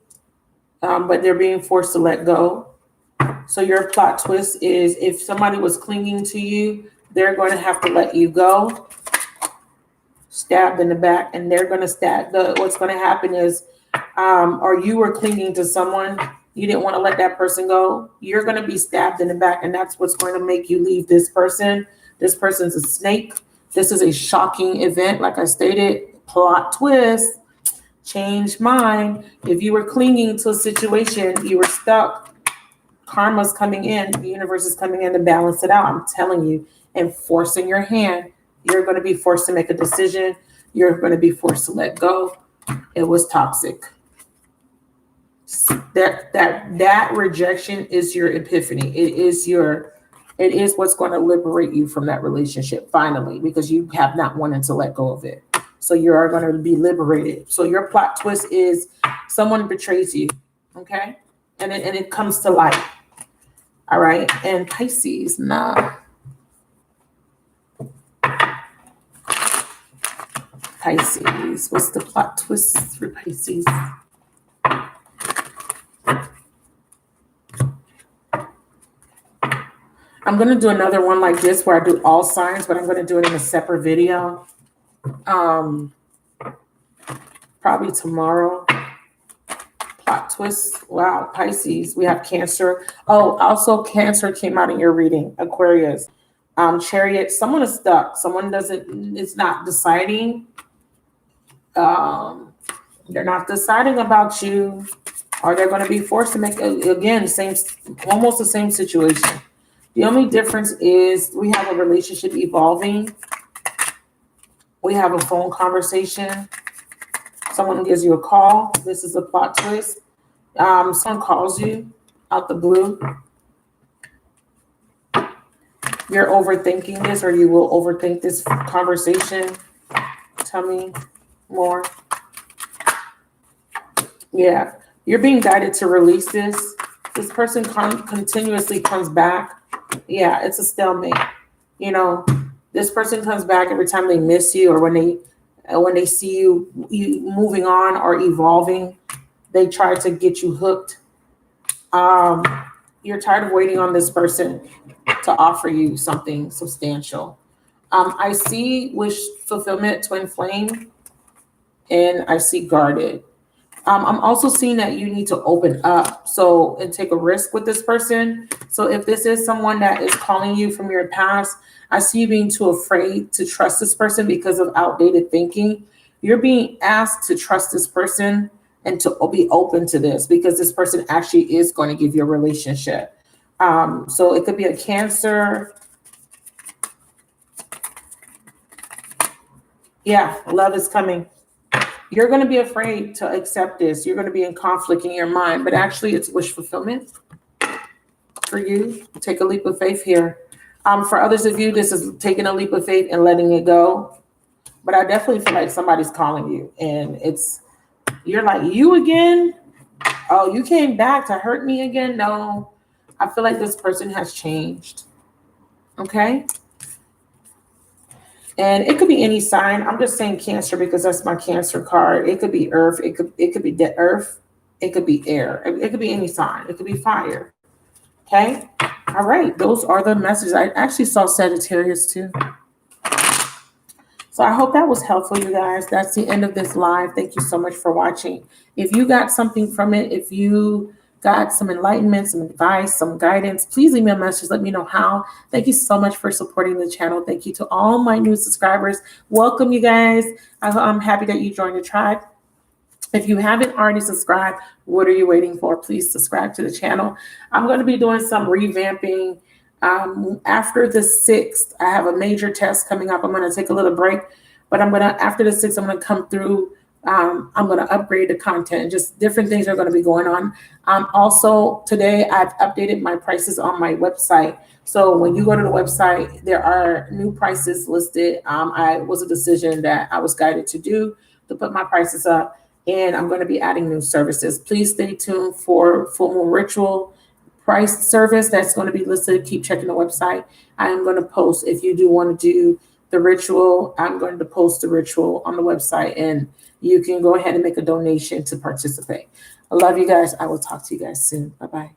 but they're being forced to let go. So your plot twist is if somebody was clinging to you, they're going to have to let you go. Stabbed in the back, and they're going to stab. What's going to happen is, or you were clinging to someone, you didn't want to let that person go. You're going to be stabbed in the back, and that's what's going to make you leave this person. This person's a snake. This is a shocking event. Like I stated, plot twist. Change mind. If you were clinging to a situation, you were stuck. Karma's coming in. The universe is coming in to balance it out. I'm telling you, and forcing your hand. You're going to be forced to make a decision. You're going to be forced to let go. It was toxic. That rejection is your epiphany. It is what's going to liberate you from that relationship finally, because you have not wanted to let go of it. So you are going to be liberated. So your plot twist is someone betrays you, okay? And it comes to light. All right. And Pisces, nah. Pisces. What's the plot twist for Pisces? I'm going to do another one like this where I do all signs, but I'm going to do it in a separate video. Probably tomorrow. Plot twist. Wow, Pisces. We have Cancer. Oh, also Cancer came out in your reading. Aquarius. Chariot. Someone is stuck. Someone is not deciding. They're not deciding about you, or they're going to be forced to make, again, almost the same situation. The only difference is we have a relationship evolving. We have a phone conversation. Someone gives you a call. This is a plot twist. Someone calls you out the blue. You're overthinking this, or you will overthink this conversation. Tell me more. Yeah, you're being guided to release this. This person continuously comes back. Yeah, it's a stalemate. You know, this person comes back every time they miss you, or when they see you moving on or evolving, they try to get you hooked. You're tired of waiting on this person to offer you something substantial. I see wish fulfillment, twin flame, and I see guarded. I'm also seeing that you need to open up and take a risk with this person. So if this is someone that is calling you from your past, I see you being too afraid to trust this person because of outdated thinking. You're being asked to trust this person and to be open to this, because this person actually is going to give you a relationship. So it could be a Cancer. Yeah, love is coming. You're going to be afraid to accept this. You're going to be in conflict in your mind, but actually it's wish fulfillment for you. Take a leap of faith here. For others of you, this is taking a leap of faith and letting it go. But I definitely feel like somebody's calling you, and you're like, you again? Oh, you came back to hurt me again? No, I feel like this person has changed. Okay. And it could be any sign. I'm just saying Cancer because that's my Cancer card. It could be earth. It could be earth. It could be air. It could be any sign. It could be fire. Okay. All right. Those are the messages. I actually saw Sagittarius too. So I hope that was helpful, you guys. That's the end of this live. Thank you so much for watching. If you got something from it, if you got some enlightenment, some advice, some guidance, please leave me a message. Let me know how. Thank you so much for supporting the channel. Thank you to all my new subscribers. Welcome, you guys. I'm happy that you joined the tribe. If you haven't already subscribed, what are you waiting for? Please subscribe to the channel. I'm going to be doing some revamping. After the 6th, I have a major test coming up. I'm going to take a little break, but after the 6th, I'm going to come through. I'm going to upgrade the content. Just different things are going to be going on. Also, today I've updated my prices on my website. So when you go to the website, there are new prices listed. It was a decision that I was guided to do, to put my prices up, and I'm going to be adding new services. Please stay tuned for full moon ritual price service that's going to be listed. Keep checking the website. I am going to post, if you do want to do the ritual, I'm going to post the ritual on the website, and you can go ahead and make a donation to participate. I love you guys. I will talk to you guys soon. Bye-bye.